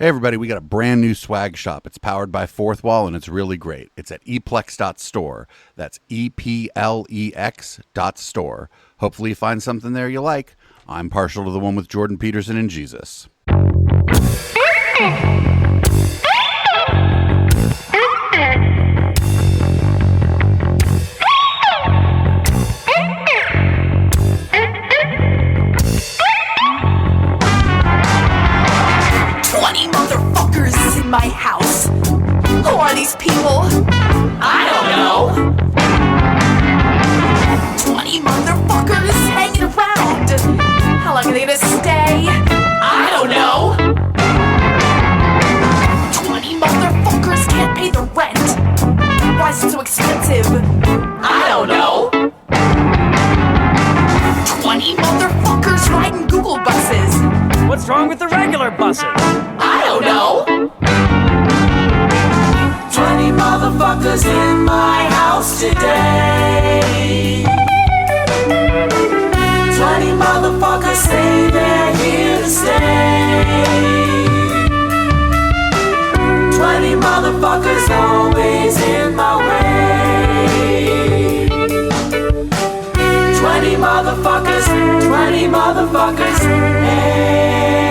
Hey everybody, we got a brand new swag shop. It's powered by Fourth Wall and it's really great. It's at eplex.store. That's EPLEX.store. Hopefully you find something there you like. I'm partial to the one with Jordan Peterson and Jesus. My house. Who are these people? I don't know. 20 motherfuckers hanging around. How long are they gonna stay? I don't know. 20 motherfuckers can't pay the rent. Why is it so expensive? I don't know. 20 motherfuckers riding Google buses. What's wrong with the regular buses? I don't know. 20 motherfuckers in my house today. 20 motherfuckers say they're here to stay. 20 motherfuckers always in my way. 20 motherfuckers, 20 motherfuckers, hey.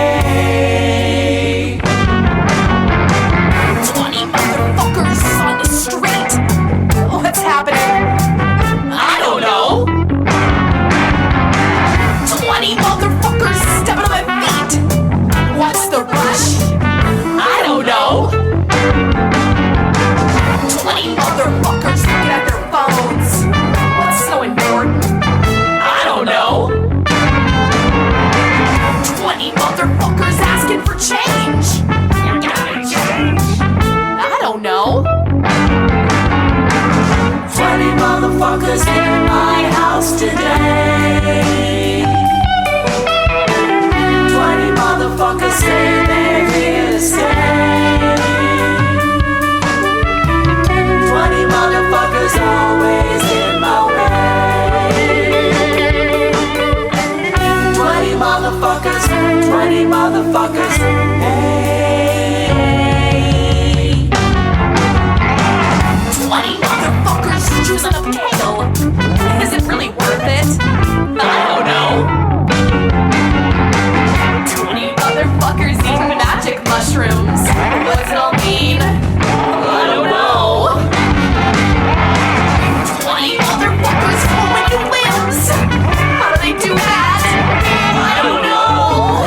20 motherfuckers on the street. What's happening? I don't know. 20 motherfuckers stepping on my feet. What's the rush? I don't know. 20 motherfuckers looking at their phones. What's so important? I don't know. 20 motherfuckers asking for change. You gotta change. I don't know. 20 motherfuckers in my house today. 20 motherfuckers say they're here to stay. 20 motherfuckers always in my way. 20 motherfuckers, 20 motherfuckers, hey. 20 motherfuckers choosing a kale. Is it really worth it? I don't know. 20 motherfuckers eating magic mushrooms. What's it all mean? I don't know. 20 motherfuckers forming new limbs. How do they do that? I don't know.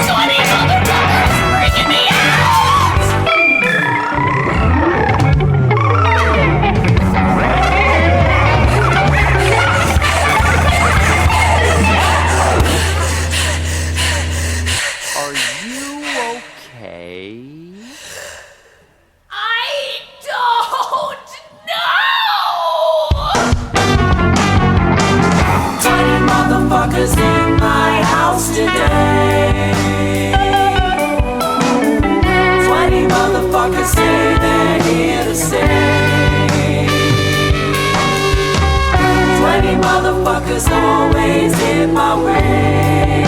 20 motherfuckers freaking me out. Are you okay? I don't know! 20 motherfuckers in my house today. 20 motherfuckers say they're here to stay. 20 motherfuckers always in my way.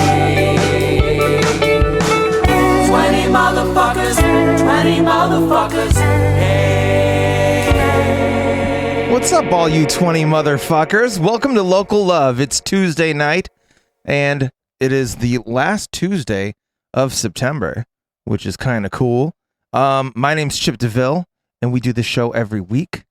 20 motherfuckers, 20 motherfuckers, hey. What's up, all you 20 motherfuckers? Welcome to Local Love. It's Tuesday night, and it is the last Tuesday of September, which is kind of cool. My name's Chip DeVille, and we do this show every week.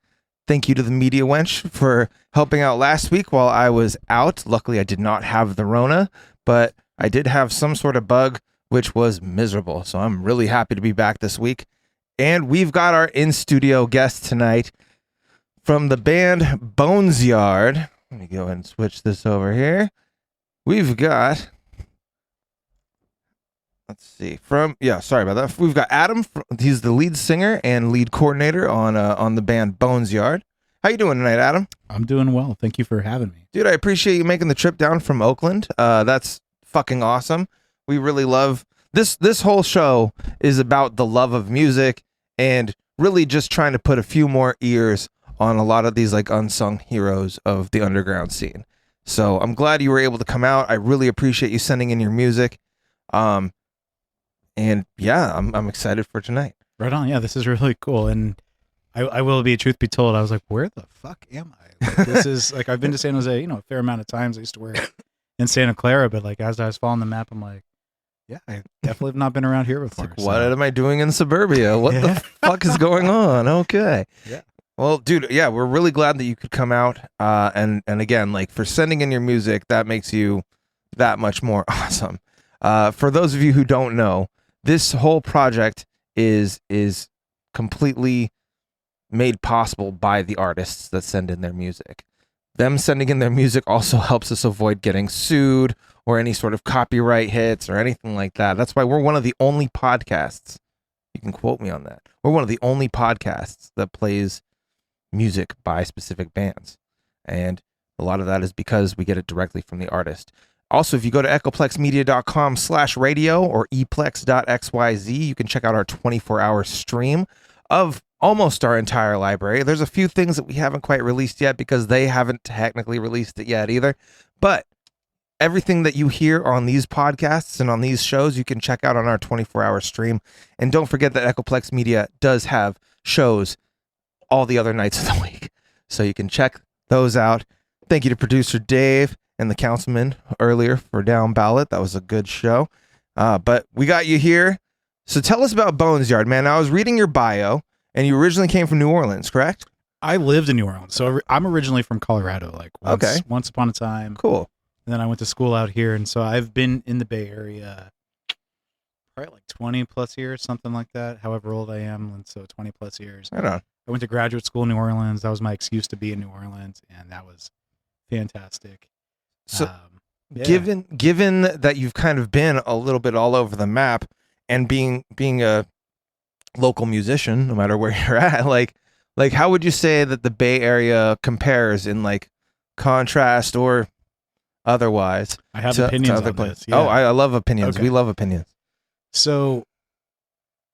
Thank you to the Media Wench for helping out last week while I was out. Luckily, I did not have the Rona, but I did have some sort of bug, which was miserable. So I'm really happy to be back this week. And we've got our in-studio guest tonight from the band Bonesyard. Let me go ahead and switch this over here. We've got... Let's see. Sorry about that. We've got Adam. He's the lead singer and lead coordinator on the band Bonesyard. How you doing tonight, Adam? I'm doing well. Thank you for having me. Dude, I appreciate you making the trip down from Oakland. That's fucking awesome. We really love this whole show is about the love of music and really just trying to put a few more ears on a lot of these like unsung heroes of the underground scene. So I'm glad you were able to come out. I really appreciate you sending in your music. And yeah, I'm excited for tonight. Right on. Yeah, this is really cool. And I will be, truth be told, I was like, where the fuck am I? Like, this is like, I've been to San Jose, a fair amount of times. I used to work in Santa Clara, but like as I was following the map, I'm like, yeah, I definitely have not been around here before. Like, what am I doing in suburbia? What the fuck is going on? Okay. Yeah. Well, dude, yeah, we're really glad that you could come out. And again, like for sending in your music, that makes you that much more awesome. For those of you who don't know, this whole project is completely made possible by the artists that send in their music. Them sending in their music also helps us avoid getting sued or any sort of copyright hits or anything like that. That's why we're one of the only podcasts, you can quote me on that, we're one of the only podcasts that plays music by specific bands. And a lot of that is because we get it directly from the artist. Also, if you go to echoplexmedia.com/radio or eplex.xyz, you can check out our 24-hour stream of almost our entire library. There's a few things that we haven't quite released yet because they haven't technically released it yet either. But everything that you hear on these podcasts and on these shows, you can check out on our 24-hour stream. And don't forget that Echoplex Media does have shows all the other nights of the week. So you can check those out. Thank you to producer Dave and the councilman earlier for Down Ballot. That was a good show. But we got you here. So tell us about Bonesyard, man. Now, I was reading your bio, and you originally came from New Orleans, correct? I lived in New Orleans. So I'm originally from Colorado, like once upon a time. Cool. And then I went to school out here. And so I've been in the Bay Area probably like 20 plus years, something like that, however old I am. And so 20 plus years. Right on. I went to graduate school in New Orleans. That was my excuse to be in New Orleans. And that was fantastic. So given that you've kind of been a little bit all over the map and being a local musician, no matter where you're at, like how would you say that the Bay Area compares in like contrast or otherwise? I have opinions on this. Yeah. Oh, I love opinions. Okay. We love opinions. So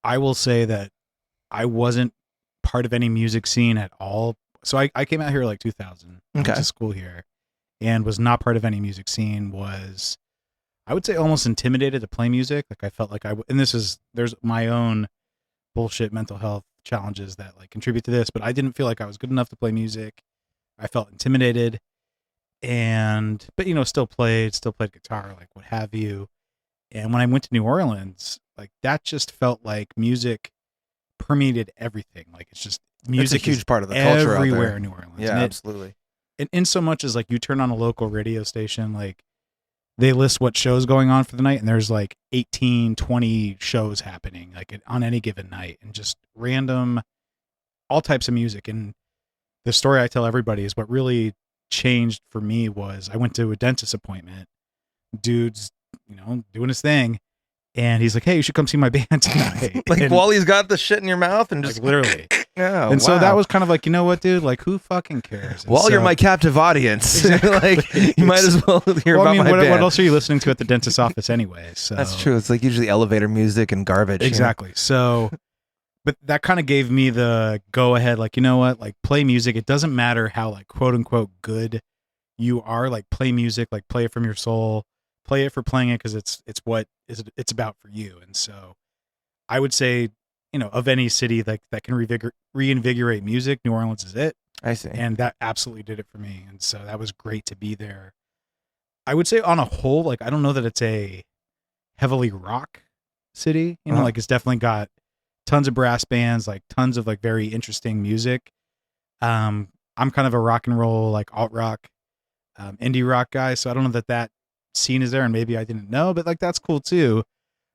I will say that I wasn't part of any music scene at all. So I came out here like 2000. I went to school here and was not part of any music scene. Was, I would say, almost intimidated to play music. Like I felt like there's my own bullshit mental health challenges that like contribute to this, but I didn't feel like I was good enough to play music. I felt intimidated but still played guitar, like what have you. And when I went to New Orleans, like that just felt like music permeated everything. Like it's just music it's a huge part of the culture everywhere out there. in New Orleans. Yeah, absolutely. And in so much as like you turn on a local radio station, like they list what shows going on for the night, and there's like 18, 20 shows happening like on any given night, and just random, all types of music. And the story I tell everybody is what really changed for me was I went to a dentist appointment. Dude's, doing his thing, and he's like, "Hey, you should come see my band tonight." Like while he's got the shit in your mouth and just like, literally. Yeah, and so that was kind of like, you know what, dude? Like, who fucking cares? While you're my captive audience, like you might as well hear about my band. What else are you listening to at the dentist's office anyway? So that's true. It's like usually elevator music and garbage. Exactly. So, but that kind of gave me the go ahead. Like, you know what? Like, play music. It doesn't matter how like quote unquote good you are. Like, play music. Like, play it from your soul. Play it for playing it because it's what it's about for you. And so, I would say, of any city like that can reinvigorate music, New Orleans is it. I see. And that absolutely did it for me. And so that was great to be there. I would say on a whole, like, I don't know that it's a heavily rock city, like it's definitely got tons of brass bands, like tons of like very interesting music. I'm kind of a rock and roll, like alt rock, indie rock guy. So I don't know that scene is there, and maybe I didn't know, but like, that's cool too.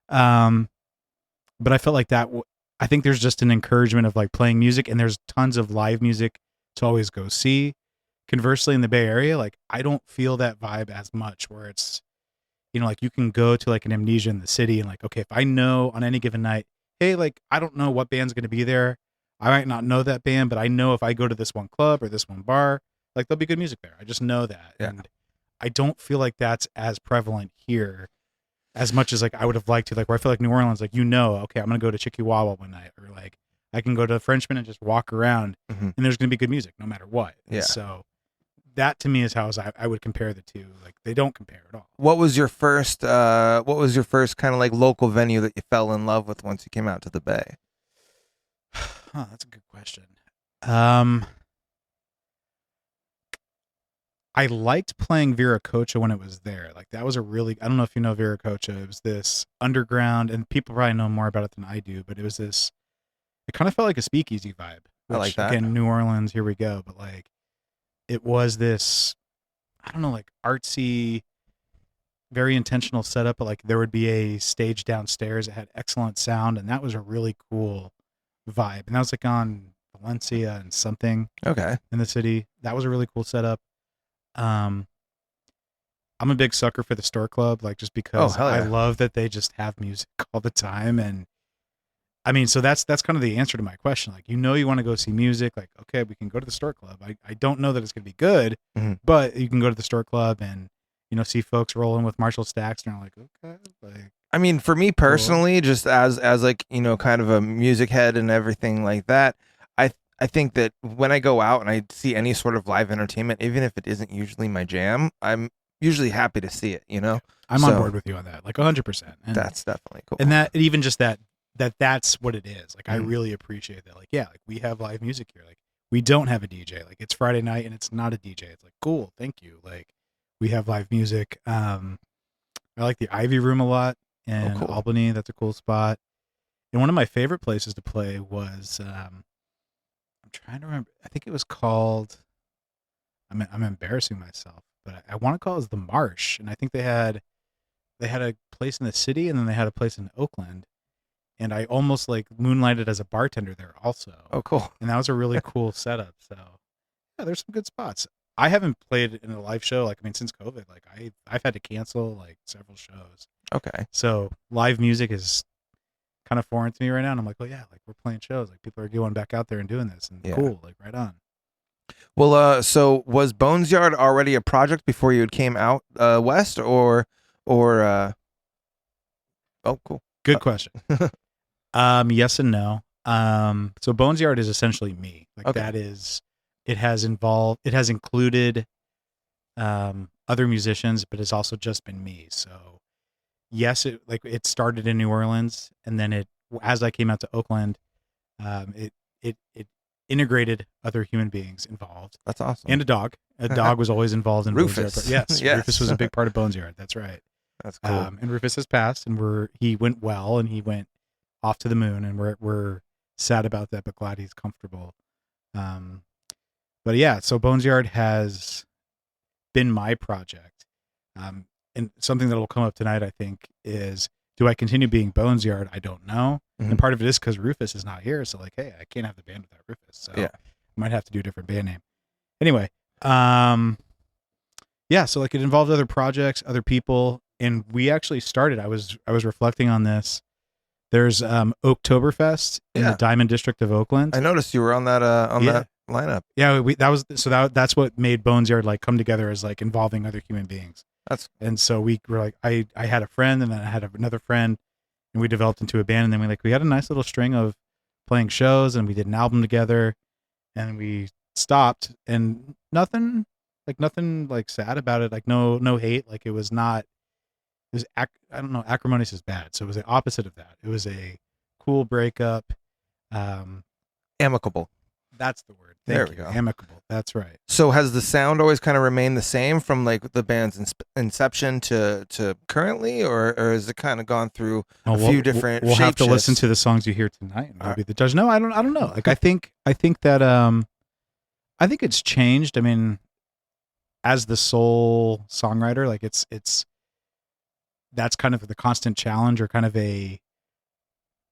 But I felt like I think there's just an encouragement of like playing music, and there's tons of live music to always go see. Conversely, in the Bay Area, like I don't feel that vibe as much, where it's, like you can go to like an Amnesia in the city and like, okay, if I know on any given night, hey, like I don't know what band's going to be there. I might not know that band, but I know if I go to this one club or this one bar, like there'll be good music there. I just know that. Yeah. And I don't feel like that's as prevalent here as much as like I would have liked to, like where I feel like New Orleans, like, okay, I'm going to go to Chihuahua one night, or like I can go to Frenchman and just walk around and there's going to be good music no matter what. Yeah. And so that to me is how I would compare the two. Like they don't compare at all. What was your first kind of like local venue that you fell in love with once you came out to the Bay? Huh, that's a good question. I liked playing Viracocha when it was there. Like that was I don't know if you know Viracocha. It was this underground, and people probably know more about it than I do, but it kind of felt like a speakeasy vibe. I like that. Again, New Orleans, here we go. But like, it was this, I don't know, like artsy, very intentional setup. But like there would be a stage downstairs that had excellent sound, and that was a really cool vibe. And that was like on Valencia and something Okay. in the city. That was a really cool setup. I'm a big sucker for the Store Club, like just because hell yeah. I love that they just have music all the time. And I mean, so that's kind of the answer to my question. Like, you want to go see music, like, okay, we can go to the Store Club. I don't know that it's going to be good, but you can go to the Store Club and, see folks rolling with Marshall Stacks and they're like, okay, like. I mean, for me personally, just as like, kind of a music head and everything like that, I think that when I go out and I see any sort of live entertainment, even if it isn't usually my jam, I'm usually happy to see it, I'm on board with you on that, like 100%. And that's definitely cool. And that, even just that's what it is. Like, I really appreciate that. Like, yeah, like we have live music here. Like, we don't have a DJ. Like, it's Friday night and it's not a DJ. It's like, cool, thank you. Like, we have live music. I like the Ivy Room a lot in cool. Albany. That's a cool spot. And one of my favorite places to play was, I'm trying to remember. I think it was called. I'm embarrassing myself, but I want to call it the Marsh. And I think they had a place in the city, and then they had a place in Oakland. And I almost like moonlighted as a bartender there also. Oh, cool. And that was a really cool setup. So yeah, there's some good spots. I haven't played in a live show since COVID. Like I've had to cancel like several shows. Okay. So live music is kind of foreign to me right now, and I'm like, well, yeah, like we're playing shows, like people are going back out there and doing this, and cool, like right on. Well, so was Bonesyard already a project before you came out west, or? Oh, cool. Good question. Yes and no. So Bonesyard is essentially me. Like that is, it has included other musicians, but it's also just been me. So yes, it started in New Orleans, and then as I came out to Oakland, it integrated other human beings involved. That's awesome. And a dog. A dog was always involved in Rufus. Bonesyard. Yes, Rufus was a big part of Bonesyard. That's right. That's cool. And Rufus has passed, and he went well, and he went off to the moon, and we're sad about that, but glad he's comfortable. But yeah, so Bonesyard has been my project. And something that'll come up tonight, I think, is, do I continue being Bonesyard? I don't know. And part of it is because Rufus is not here. So like, hey, I can't have the band without Rufus. So I might have to do a different band name. Anyway, yeah, so like it involved other projects, other people, and we actually started. I was reflecting on this. There's Oktoberfest in the Diamond District of Oakland. I noticed you were on that that lineup. Yeah, that's what made Bonesyard like come together, as like involving other human beings. And so we were like, I had a friend, and then I had another friend, and we developed into a band, and then we had a nice little string of playing shows, and we did an album together, and we stopped, and nothing sad about it. Like no hate. Like it was not. It was I don't know. Acrimonious is bad, so it was the opposite of that. It was a cool breakup. Amicable. That's the word. There Thank we you. go. Amicable. That's right. So has the sound always kind of remained the same from like the band's inception to currently, or has it kind of gone through a few different? We'll have to shape listen shifts? to the songs you hear tonight, and we'll be the judge. No, I don't know. Like I think that I think it's changed. I mean, as the sole songwriter, like it's that's kind of the constant challenge, or kind of a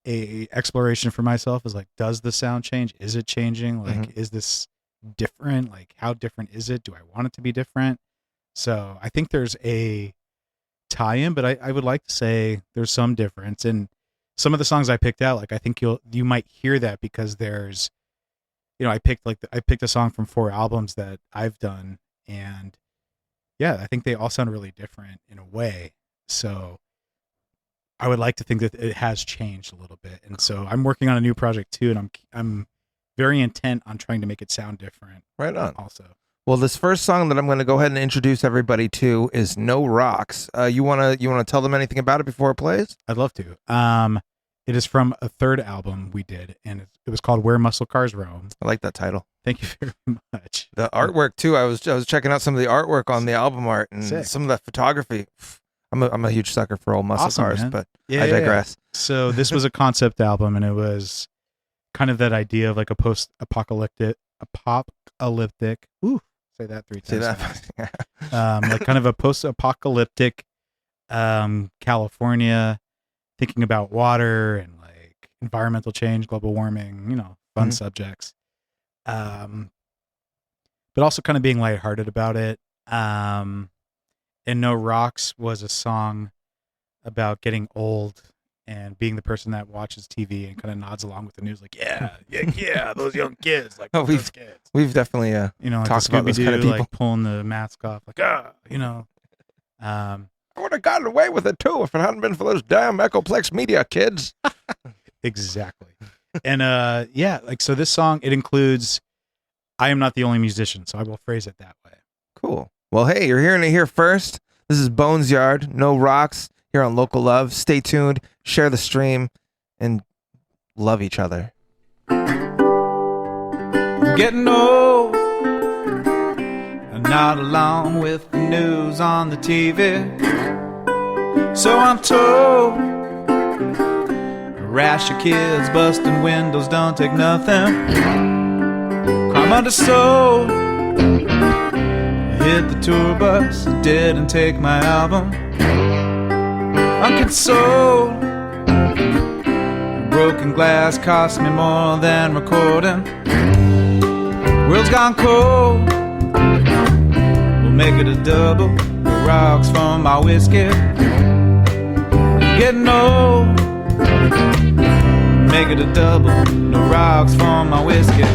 exploration for myself, is like, does the sound change? Is it changing? Like, is this different? Like, how different is it? Do I want it to be different? So I think there's a tie-in, but I would like to say there's some difference. And some of the songs I picked out, like I think you might hear that, because there's, I picked a song from 4 albums that I've done, and yeah, I think they all sound really different in a way. So I would like to think that it has changed a little bit. And so I'm working on a new project too, and I'm very intent on trying to make it sound different. Right on. Also. Well, this first song that I'm going to go ahead and introduce everybody to is No Rocks. You wanna tell them anything about it before it plays? I'd love to. It is from a third album we did, and it was called Where Muscle Cars Roam. I like that title. Thank you very much. The artwork too. I was checking out some of the artwork on the album art and Sick. some of the photography. I'm a huge sucker for old muscle Awesome, cars, man. but Yeah, I yeah, yeah. digress. So this was a concept album, and it was kind of that idea of like a post-apocalyptic. Ooh, say that 3 See times. that? Like kind of a post-apocalyptic California, thinking about water and like environmental change, global warming, fun subjects. But also kind of being lighthearted about it. And No Rocks was a song about getting old and being the person that watches TV and kind of nods along with the news, like, yeah, those young kids, like Oh, those kids. We've definitely Like talked about those kind of people. like pulling the mask off, like, I would have gotten away with it too if it hadn't been for those damn Echoplex Media kids. exactly. And so this song, it includes I am not the only musician, so I will phrase it that way. Cool. Well, hey, you're hearing it here first. This is Bonesyard, No Rocks, here on Local Love. Stay tuned, share the stream, and love each other. Getting old, and not along with the news on the TV. So I'm told, a rash of kids busting windows don't take nothing. Crime undersold, hit the tour bus, didn't take my album. Unconsoled, broken glass cost me more than recording. World's gone cold, we'll make it a double. The rocks from my whiskey. Getting old, make it a double. No rocks from my whiskey.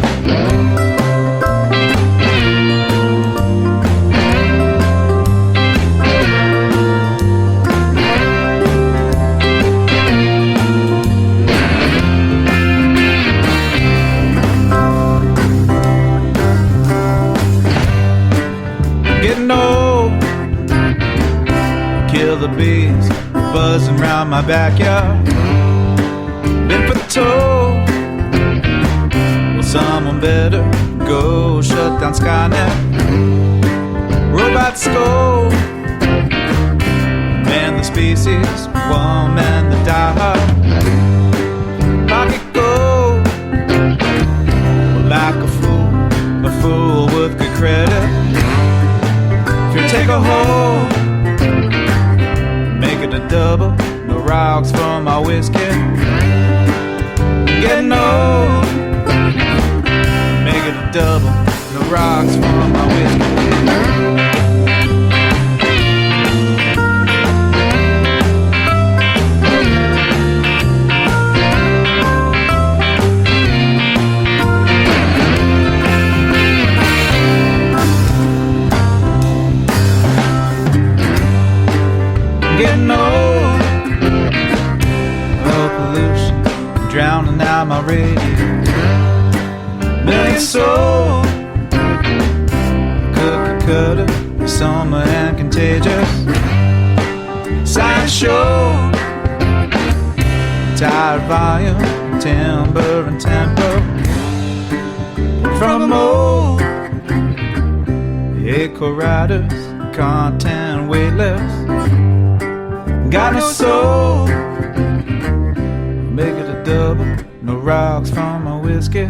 Getting old, kill the bees buzzing round my backyard. Been told, well, someone better go shut down Skynet. Robot scold, man the species, woman the diehard. Pocket gold, well, like a fool with good credit. If you take a hold, make it a double. No rocks from my whiskey. Getting old, make it a double. No rocks from my whiskey. Getting old, oh pollution, drowning out my radio. Million soul, cookie cutter, summer and contagious. Science show, tired volume, timber and tempo. From old, the echo riders, content weightless. Got no soul, make it a double. No rocks from my whiskey.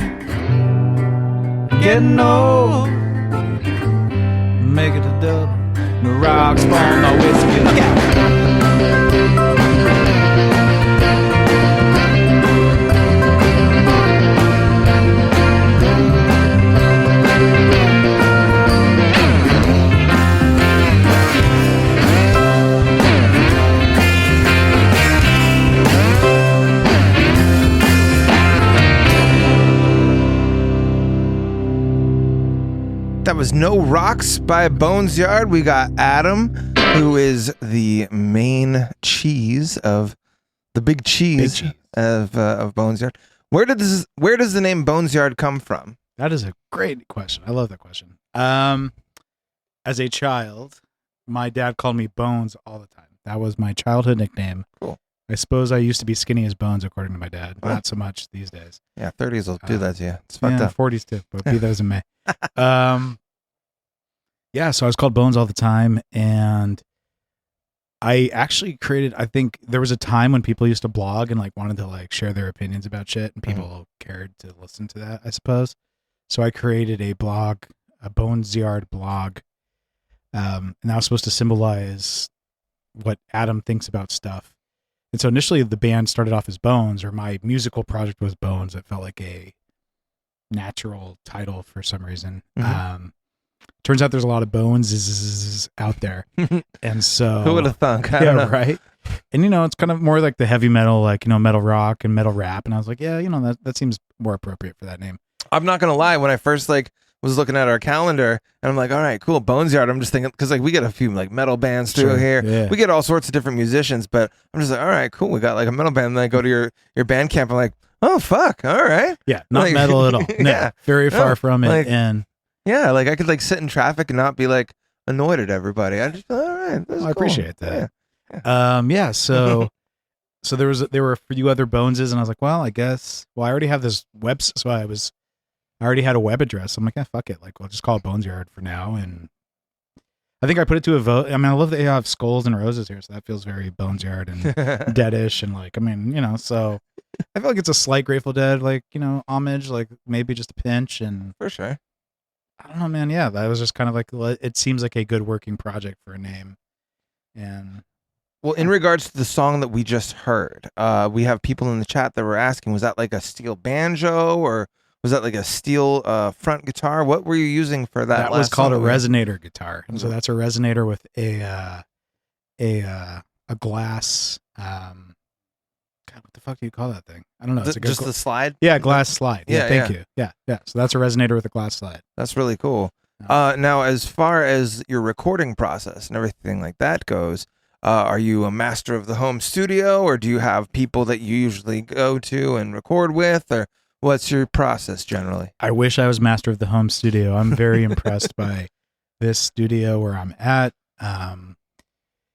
Getting old, make it a double. No rocks from my whiskey. Look out! That was No Rocks by Bonesyard. We got Adam, who is the main cheese of the big cheese, of Bonesyard. Where does the name Bonesyard come from? That is a great question. I love that question. As a child, my dad called me Bones all the time. That was my childhood nickname. Cool. I suppose I used to be skinny as Bones, according to my dad. Oh. Not so much these days. Yeah, 30s will do that to you. It's fucked Yeah, up. 40s too, but be those in May. Yeah, so I was called Bones all the time, and I actually created. I think there was a time when people used to blog and like wanted to like share their opinions about shit, and people cared to listen to that, I suppose. So I created a blog, a Bonesyard blog, and that was supposed to symbolize what Adam thinks about stuff. And so initially the band started off as Bones, or my musical project was Bones. It felt like a natural title for some reason. Turns out there's a lot of Bones out there. And so Who would have thunk? I don't know. right. And it's kind of more like the heavy metal, like, metal rock and metal rap. And I was like, yeah, that seems more appropriate for that name. I'm not gonna lie. When I first was looking at our calendar, and I'm like, all right, cool, Bonesyard. I'm just thinking because like we get a few like metal bands through Sure, here. yeah. We get all sorts of different musicians, but I'm just like, all right, cool. We got like a metal band. And then I go to your band camp. I'm like, oh fuck, all right. Yeah, not Like, metal at all. No, yeah. very far from it. like- And Yeah, like I could like sit in traffic and not be like annoyed at everybody. I just all right. This is I cool. appreciate that. Yeah. So there were a few other Boneses, and I was like, well, I guess. Well, I already have this so I already had a web address. I'm like, yeah, fuck it. Like, we'll just call it Bonesyard for now. And I think I put it to a vote. I mean, I love that they have skulls and roses here, so that feels very Bonesyard and Deadish, and like, I mean, so I feel like it's a slight Grateful Dead, like, homage, like maybe just a pinch, and For sure. I don't know, man. Yeah, that was just kind of like, it seems like a good working project for a name. And Well, in regards to the song that we just heard, we have people in the chat that were asking, was that like a steel banjo or was that like a steel front guitar? What were you using for that? that was last called a song? resonator guitar. And so that's a resonator with a glass. God, what the fuck do you call that thing? I don't know. It's Just the slide? yeah, glass slide. Yeah, Yeah, thank yeah. you. Yeah. So that's a resonator with a glass slide. That's really cool. Now, as far as your recording process and everything like that goes, are you a master of the home studio, or do you have people that you usually go to and record with, or what's your process generally? I wish I was master of the home studio. I'm very impressed by this studio where I'm at.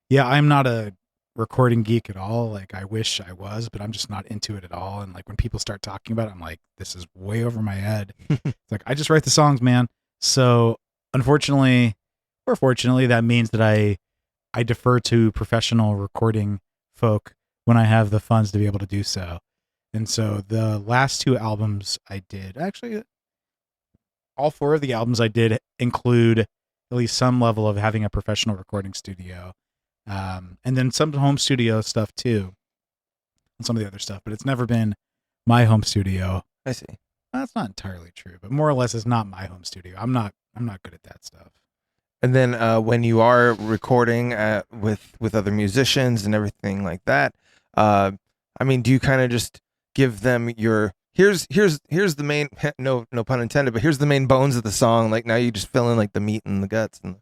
Yeah, I'm not a recording geek at all. Like, I wish I was, but I'm just not into it at all. And like when people start talking about it, I'm like, this is way over my head. It's like, I just write the songs, man. So unfortunately or fortunately, that means that I defer to professional recording folk when I have the funds to be able to do so. And so the last two albums I did, actually all four of the albums I did include at least some level of having a professional recording studio. And then some home studio stuff too, and some of the other stuff, but it's never been my home studio. I see. That's not entirely true, but more or less it's not my home studio. I'm not good at that stuff. And then when you are recording with other musicians and everything like that, I mean, do you kind of just give them your here's the main no pun intended, but here's the main bones of the song. Like now you just fill in like the meat and the guts and.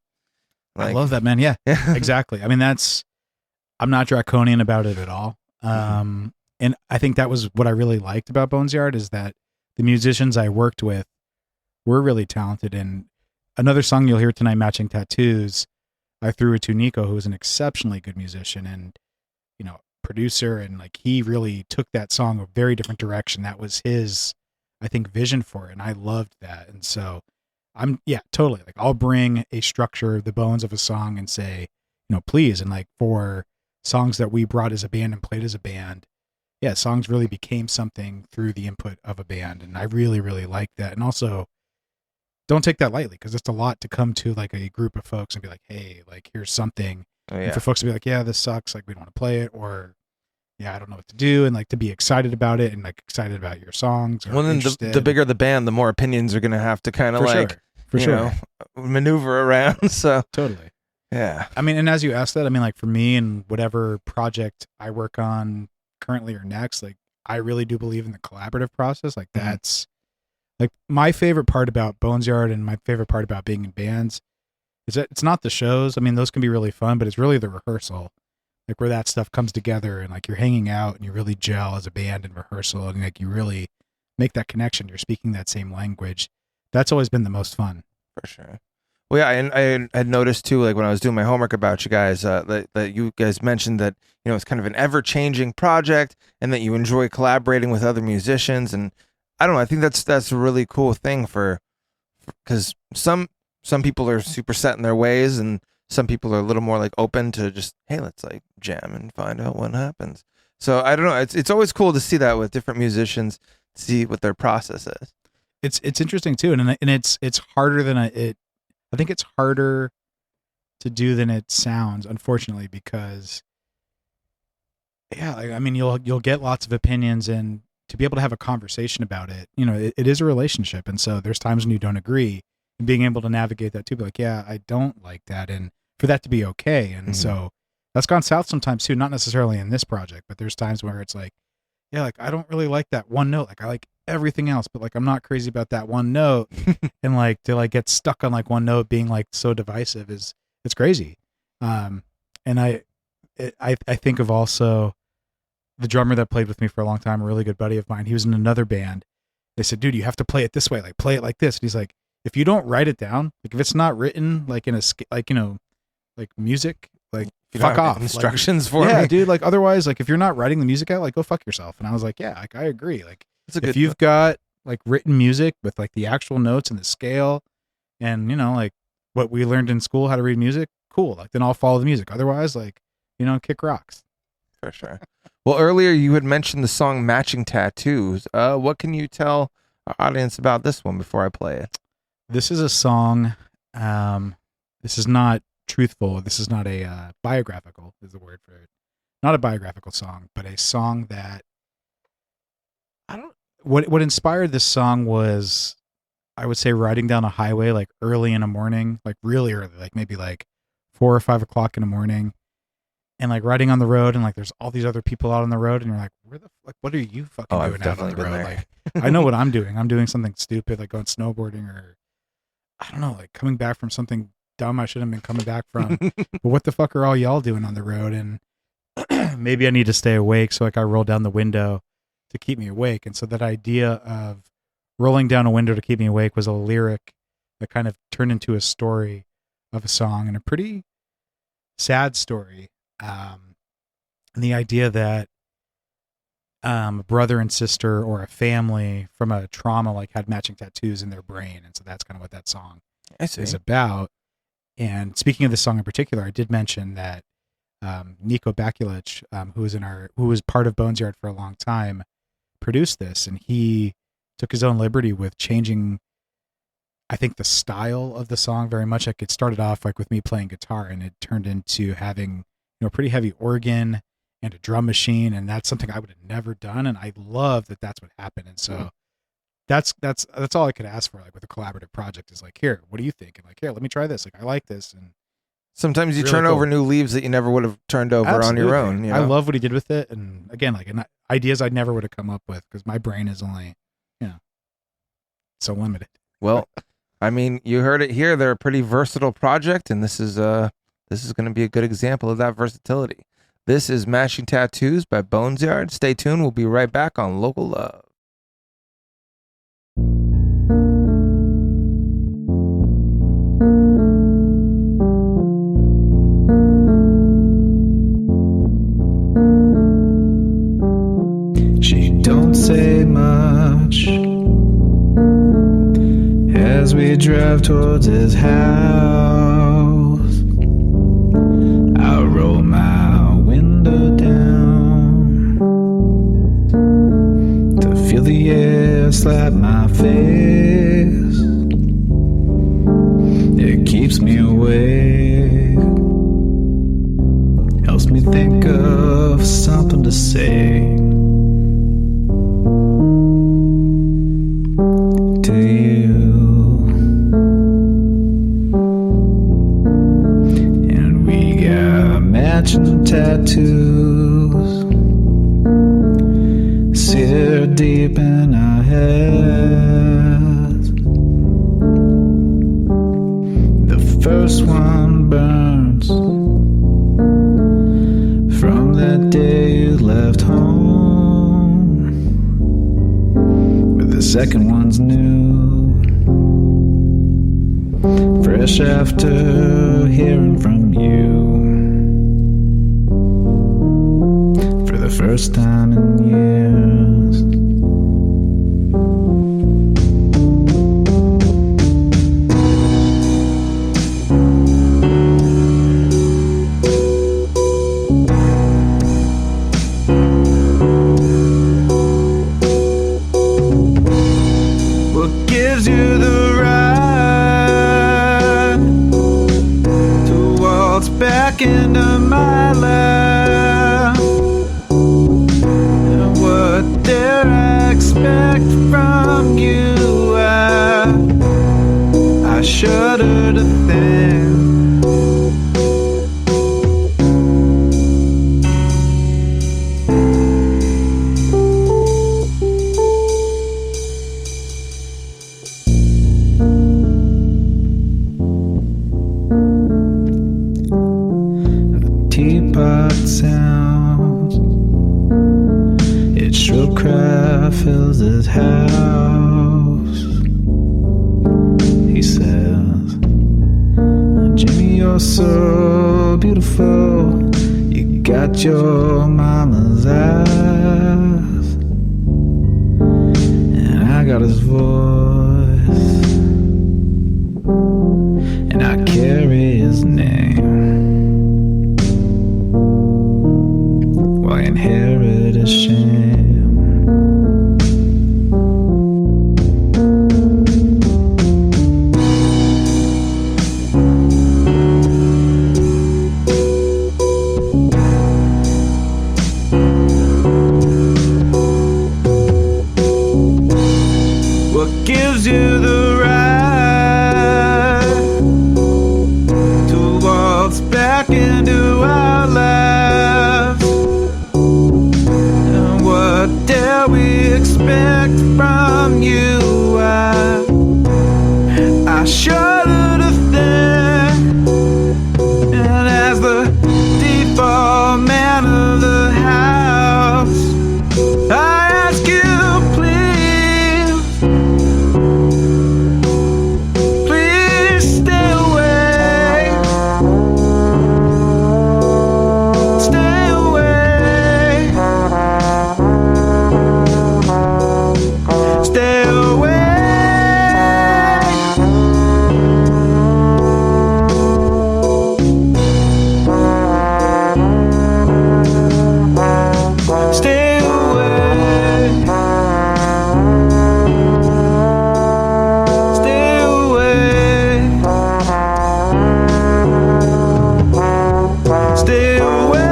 I love that, man. Yeah, exactly. I mean, I'm not draconian about it at all. And I think that was what I really liked about Bonesyard is that the musicians I worked with were really talented. And another song you'll hear tonight, Matching Tattoos, I threw it to Nico, who was an exceptionally good musician and, producer. And like, he really took that song a very different direction. That was his, I think, vision for it. And I loved that. And so totally. Like, I'll bring a structure, the bones of a song and say, please. And like for songs that we brought as a band and played as a band, yeah, songs really became something through the input of a band. And I really, really like that. And also don't take that lightly because it's a lot to come to like a group of folks and be like, hey, like here's something. Oh, yeah. And for folks to be like, yeah, this sucks. Like we don't want to play it, or yeah, I don't know what to do. And like to be excited about it and like excited about your songs. Well, then the bigger the band, the more opinions are going to have to kind of like, For sure. maneuver around. So Totally. yeah. I mean, and as you asked that, I mean, like for me and whatever project I work on currently or next, like I really do believe in the collaborative process. Like that's like my favorite part about Bonesyard and my favorite part about being in bands is that it's not the shows. I mean, those can be really fun, but it's really the rehearsal, like where that stuff comes together and like you're hanging out and you really gel as a band in rehearsal and like you really make that connection. You're speaking that same language. that's always been the most fun. For sure. Well, yeah, and I had noticed too, like when I was doing my homework about you guys, that you guys mentioned that, you know, it's kind of an ever-changing project and that you enjoy collaborating with other musicians. And I don't know, I think that's a really cool thing because some people are super set in their ways and some people are a little more like open to just, hey, let's like jam and find out what happens. So I don't know, it's always cool to see that with different musicians, see what their process is. It's interesting too, and it's harder than I think it's harder to do than it sounds, unfortunately, because I mean you'll get lots of opinions, and to be able to have a conversation about it, you know, it is a relationship, and so there's times when you don't agree, and being able to navigate that too, be like, yeah, I don't like that, and for that to be okay, and so that's gone south sometimes too, not necessarily in this project, but there's times where it's like, yeah, like I don't really like that one note, like I like everything else, but like I'm not crazy about that one note, and like to like get stuck on like one note being like so divisive it's crazy. And I think of also the drummer that played with me for a long time, a really good buddy of mine. He was in another band. They said, dude, you have to play it this way, like play it like this. And he's like, if you don't write it down, like if it's not written like in a like, you know, like music, like fuck off. Instructions like, for yeah, me. dude. Like otherwise, like if you're not writing the music out, like go fuck yourself. And I was like, yeah, like I agree. Like if you've got like written music with like the actual notes and the scale, and you know like what we learned in school how to read music, cool. Like then I'll follow the music. Otherwise, like you know, kick rocks. For sure. Well, earlier you had mentioned the song "Matching Tattoos." What can you tell our audience about this one before I play it? This is a song. This is not truthful. This is not a biographical. Is the word for it. Not a biographical song, but a song that I don't. What inspired this song was, I would say, riding down a highway like early in the morning, like really early, like maybe like 4 or 5 o'clock in the morning, and like riding on the road, and like there's all these other people out on the road, and you're like, where the like, what are you fucking doing out on the road? Like, I know what I'm doing. I'm doing something stupid, like going snowboarding, or I don't know, like coming back from something dumb I shouldn't have been coming back from. But what the fuck are all y'all doing on the road? And maybe I need to stay awake, so like I roll down the window to keep me awake. And so that idea of rolling down a window to keep me awake was a lyric that kind of turned into a story of a song, and a pretty sad story. And the idea that a brother and sister or a family from a trauma like had matching tattoos in their brain, and so that's kind of what that song is about. And speaking of this song in particular, I did mention that Nico Bakulich, who was part of Bonesyard for a long time, produced this, and he took his own liberty with changing, I think, the style of the song very much. Like it started off like with me playing guitar, and it turned into having, you know, pretty heavy organ and a drum machine, and that's something I would have never done, and I love that that's what happened. And so that's all I could ask for, like with a collaborative project, is like, here, what do you think? And like, here, let me try this. Like, I like this. And sometimes you really turn over new leaves that you never would have turned over on your own. You know? I love what he did with it, and again, like ideas I never would have come up with because my brain is only, you know, so limited. Well, I mean, you heard it here. They're a pretty versatile project, and this is going to be a good example of that versatility. This is Matching Tattoos by Bonesyard. Stay tuned. We'll be right back on Local Love. She don't say much as we drive towards his house. I roll my window down to feel the air slap my face. It keeps me awake, helps me think of something to say to you. And we got matching tattoos seared deep in our heads. The first one burns from that day you left home, but the second one's new. Fresh after hearing from you for the first time in years. What gives you the right to waltz back into my life? And what dare I expect from you? I shudder to think teapot sounds. Its shrill cry fills his house. He says, Jimmy, you're so beautiful. You got your mama's eyes, and I got his voice, and I carry his name. I inherit a shame. What gives you the right to waltz back into our lives? What dare we expect from you? I shudder to think, and as the default man of the house, I ask you, please stay away. Stay away. Stay away. Stay away. Stay away. Stay away. Stay away.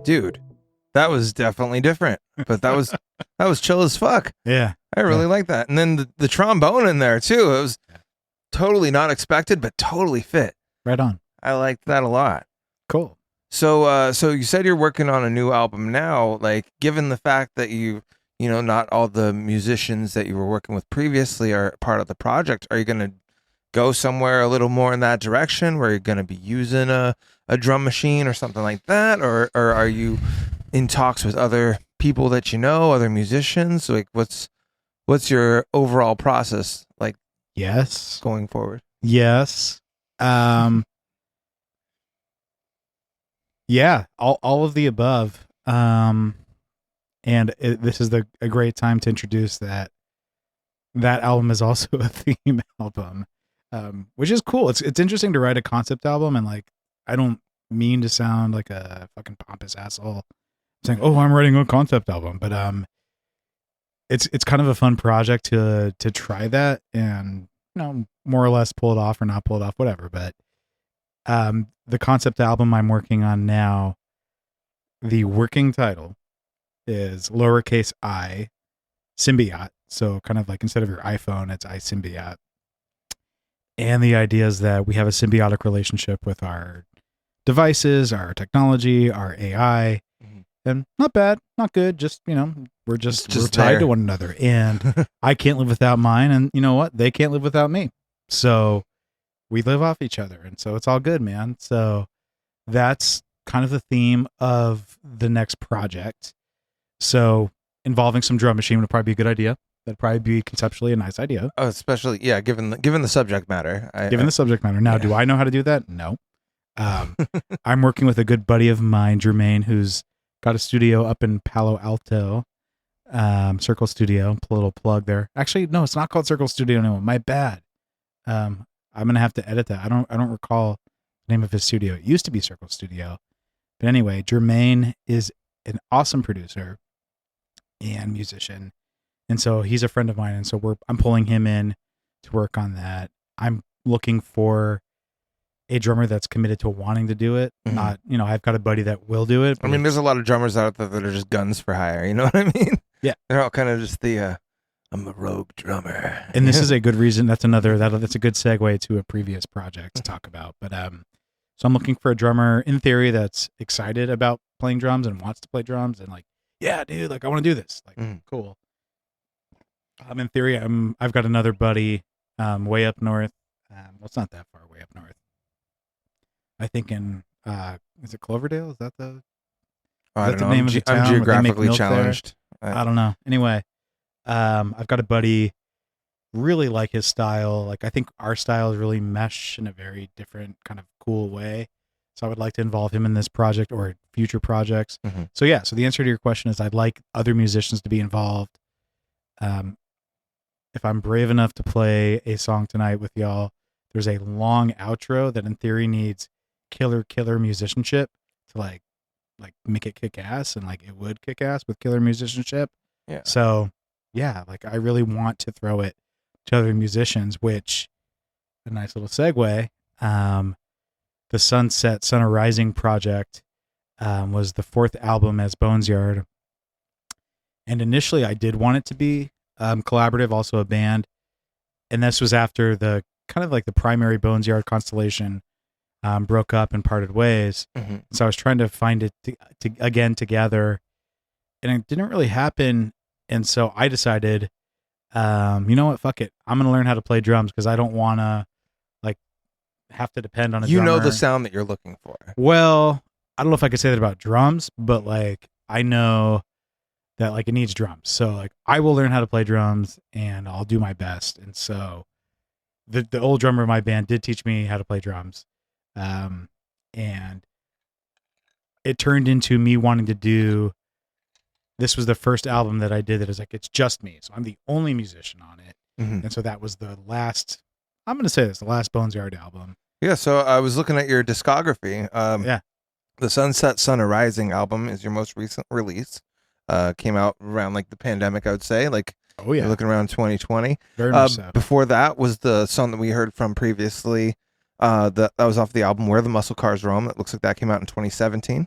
Dude, that was definitely different, but that was chill as fuck. Yeah. I really like that. And then the trombone in there too. It was totally not expected, but totally fit. Right on. I liked that a lot. Cool. So you said you're working on a new album now. Like, given the fact that not all the musicians that you were working with previously are part of the project, are you going to go somewhere a little more in that direction where you're going to be using a drum machine or something like that? Or are you in talks with other people that you know, other musicians? Like, what's your overall process like Yes. going forward? Yes. Yeah, all of the above. This is a great time to introduce that album is also a theme album, which is cool. It's interesting to write a concept album, and like, I don't mean to sound like a fucking pompous asshole saying, "Oh, I'm writing a concept album," but it's kind of a fun project to try that and more or less pull it off or not pull it off, whatever. But the concept album I'm working on now, the working title is lowercase I, Symbiote. So kind of like instead of your iPhone, it's iSymbiot. And the idea is that we have a symbiotic relationship with our devices, our technology, our AI. And not bad, not good. Just, we're just tied there. to one another. And I can't live without mine. And you know what? They can't live without me. So we live off each other. And so it's all good, man. So that's kind of the theme of the next project. So involving some drum machine would probably be a good idea. That'd probably be conceptually a nice idea. Oh, especially, yeah, given the subject matter. Given the subject matter. Now, do I know how to do that? No. I'm working with a good buddy of mine, Jermaine, who's got a studio up in Palo Alto, Circle Studio. A little plug there. Actually, no, it's not called Circle Studio anymore. My bad. I'm gonna have to edit that. I don't recall the name of his studio. It used to be Circle Studio, but anyway, Jermaine is an awesome producer and musician, and so he's a friend of mine, and so I'm pulling him in to work on that. I'm looking for a drummer that's committed to wanting to do it. Not, I've got a buddy that will do it. I mean, there's a lot of drummers out there that are just guns for hire. You know what I mean? Yeah. They're all kind of just I'm a rogue drummer. And this is a good reason. That's a good segue to a previous project to talk about. But, so I'm looking for a drummer in theory that's excited about playing drums and wants to play drums and like, yeah, dude, like I want to do this. Like, cool. In theory, I've got another buddy, way up north. Well, it's not that far way up north. I think in is it Cloverdale? Is that the I don't know. name of the town? I'm geographically milk challenged. I don't know. Anyway, I've got a buddy, really like his style. Like I think our styles really mesh in a very different kind of cool way. So I would like to involve him in this project or future projects. So yeah. So the answer to your question is I'd like other musicians to be involved. If I'm brave enough to play a song tonight with y'all, there's a long outro that in theory needs killer musicianship to like make it kick ass, and like it would kick ass with killer musicianship. Yeah. So yeah, like I really want to throw it to other musicians, which a nice little segue. The Sunset Rising project was the 4th album as Bonesyard. And initially I did want it to be collaborative, also a band. And this was after the kind of like the primary Bonesyard constellation broke up and parted ways. So I was trying to find it again together, and it didn't really happen. And so I decided, you know what, fuck it. I'm going to learn how to play drums because I don't want to like have to depend on a drummer. You know the sound that you're looking for. Well, I don't know if I could say that about drums, but like I know that like it needs drums. So like I will learn how to play drums and I'll do my best. And so the old drummer of my band did teach me how to play drums. And it turned into me wanting to do, this was the first album that I did that is like, it's just me. So I'm the only musician on it. And so that was the last, I'm going to say this, the last Bonesyard album. Yeah. So I was looking at your discography. Yeah. The Sunset Rising album is your most recent release. Came out around like the pandemic, I would say. Like, oh yeah, you're looking around 2020. Very much so. Before that was the song that we heard from previously. That was off the album Where the Muscle Cars Roam. It looks like that came out in 2017.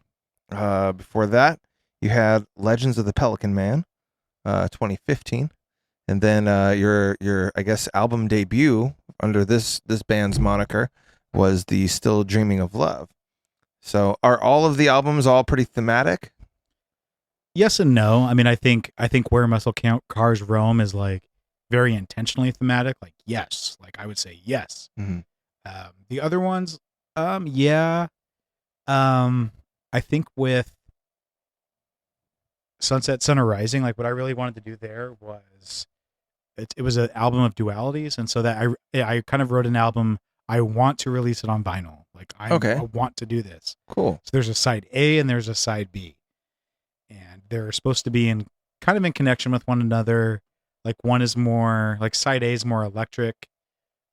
Before that, you had Legends of the Pelican Man, 2015, and then your I guess album debut under this band's moniker was the Still Dreaming of Love. So are all of the albums all pretty thematic? Yes and no. I mean, I think Where Muscle Cars Roam is like very intentionally thematic. Like yes, like I would say yes. The other ones, yeah. I think with Sunset Rising, like what I really wanted to do there was it was an album of dualities, and so that I kind of wrote an album. I want to release it on vinyl. Like I want to do this. Cool. So there's a side A and there's a side B, and they're supposed to be in connection with one another. Like one is more like side A is more electric,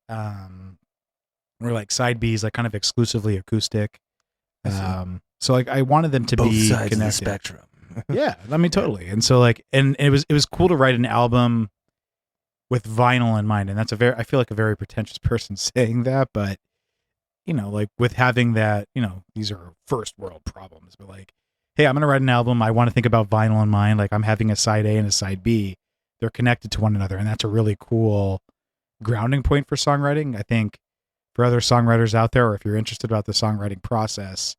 or like side B is like kind of exclusively acoustic. So like I wanted them to both be sides connected. of the spectrum. Yeah, I mean totally. And so like, and it was cool to write an album with vinyl in mind. And that's I feel like a very pretentious person saying that, but like with having that, these are first world problems, but like, hey, I'm going to write an album. I want to think about vinyl in mind. Like I'm having a side A and a side B. they're connected to one another, and that's a really cool grounding point for songwriting. I think for other songwriters out there, or if you're interested about the songwriting process,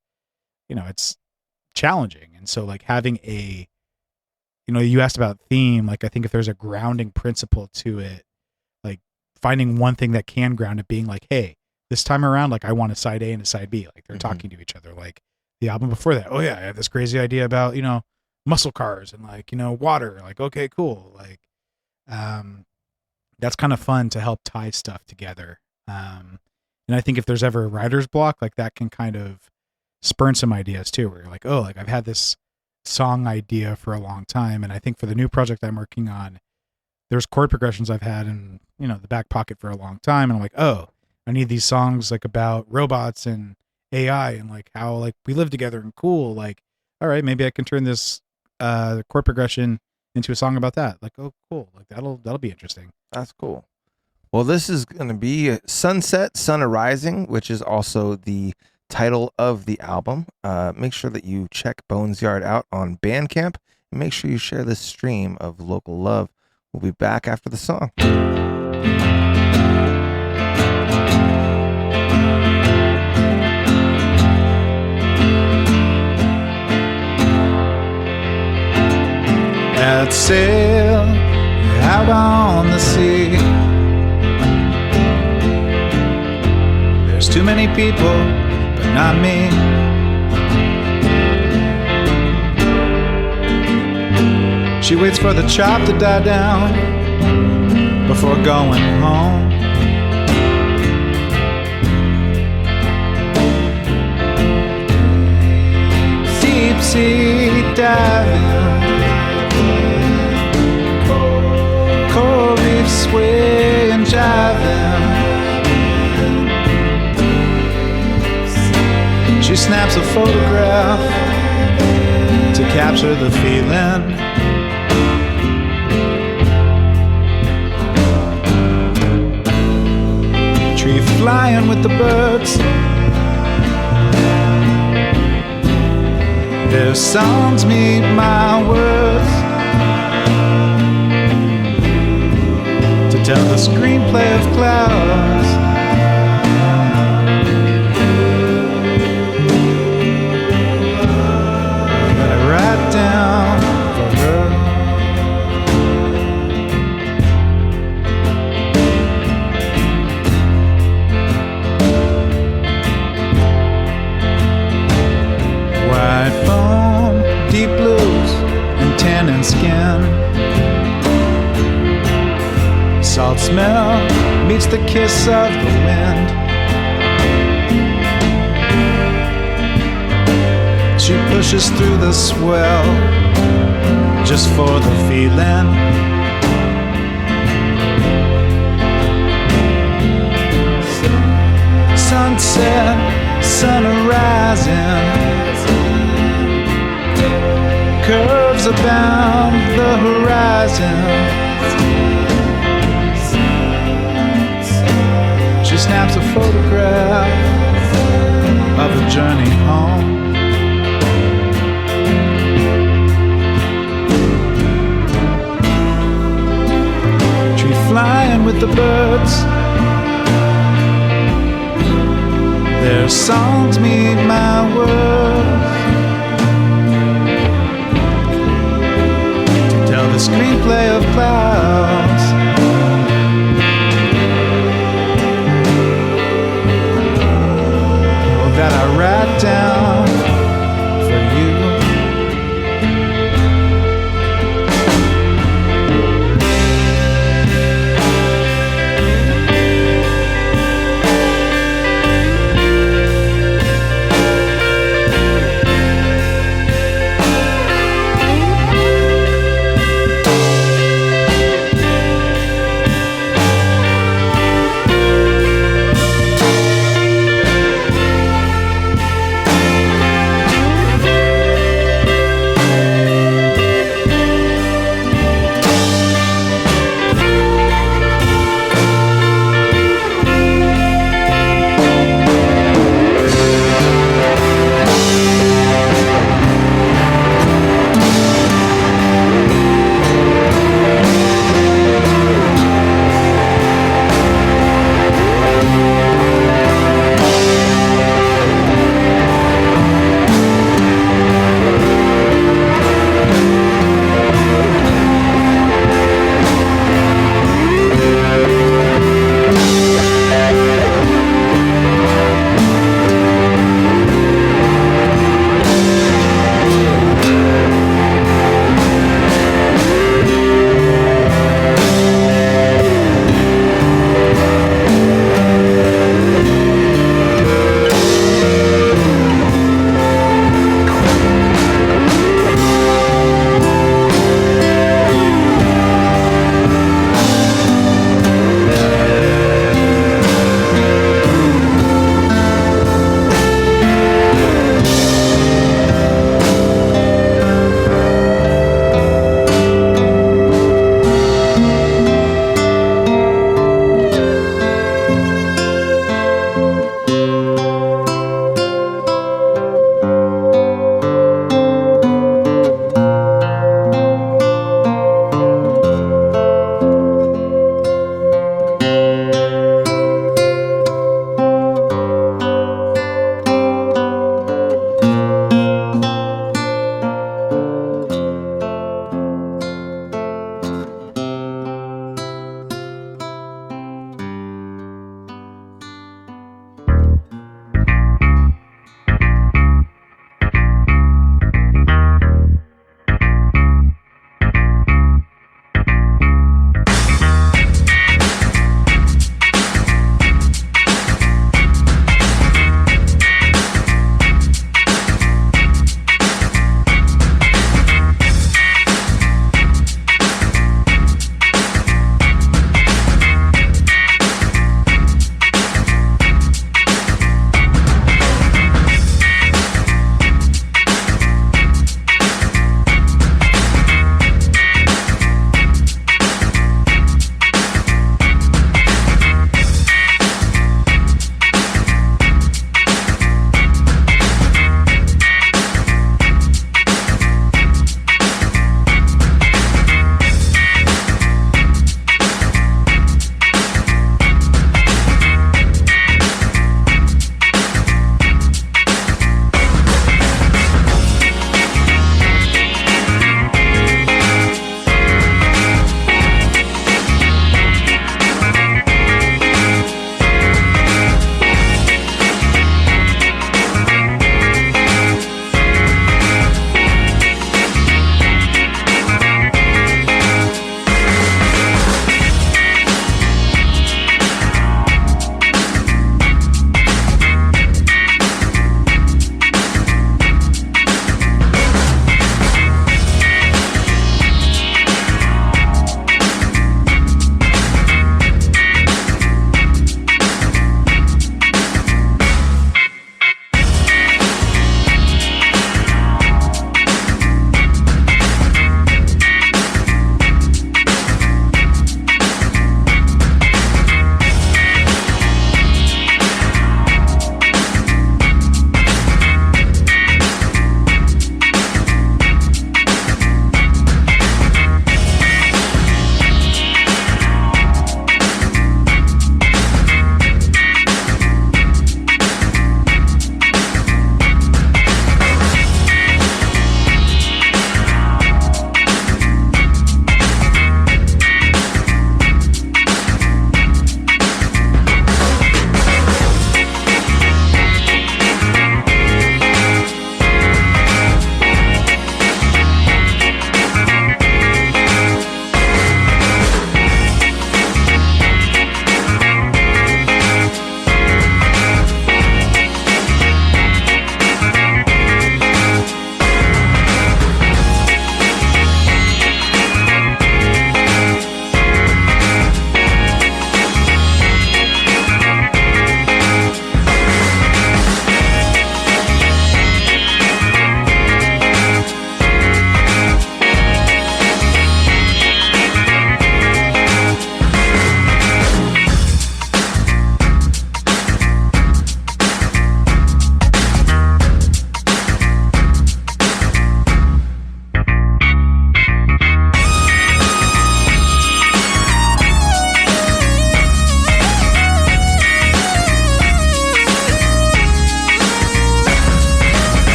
it's challenging. And so like having a, you asked about theme, like I think if there's a grounding principle to it, like finding one thing that can ground it, being like, hey, this time around, like I want a side A and a side B, like they're talking to each other. Like the album before that, oh yeah, I have this crazy idea about, muscle cars and like, water, like, okay, cool. Like, that's kind of fun to help tie stuff together. And I think if there's ever a writer's block, like that can kind of spurn some ideas too, where you're like, oh, like I've had this song idea for a long time. And I think for the new project I'm working on, there's chord progressions I've had in, the back pocket for a long time. And I'm like, oh, I need these songs like about robots and AI and like how like we live together and cool. Like, all right, maybe I can turn this chord progression into a song about that. Like, oh, cool. Like that'll be interesting. That's cool. Well, this is going to be Sunset, Sun Arising, which is also the title of the album. Make sure that you check Bonesyard out on Bandcamp, and make sure you share this stream of Local Love. We'll be back after the song. At sail out on the sea. There's too many people, but not me. She waits for the chop to die down before going home. Deep sea diving, coral reef sway and jiving. She snaps a photograph to capture the feeling. Tree flying with the birds. Their songs meet my words. To tell the screenplay of clouds. That I write down for her. White foam, deep blues, and tannin skin. Salt smell meets the kiss of the wind. She pushes through the swell just for the feeling. Sunset, sun arising. Curves abound the horizon. She snaps a photograph of a journey home. Tree flying with the birds. Their songs meet my words. Tell the screenplay of clouds. Oh, that I write down for you.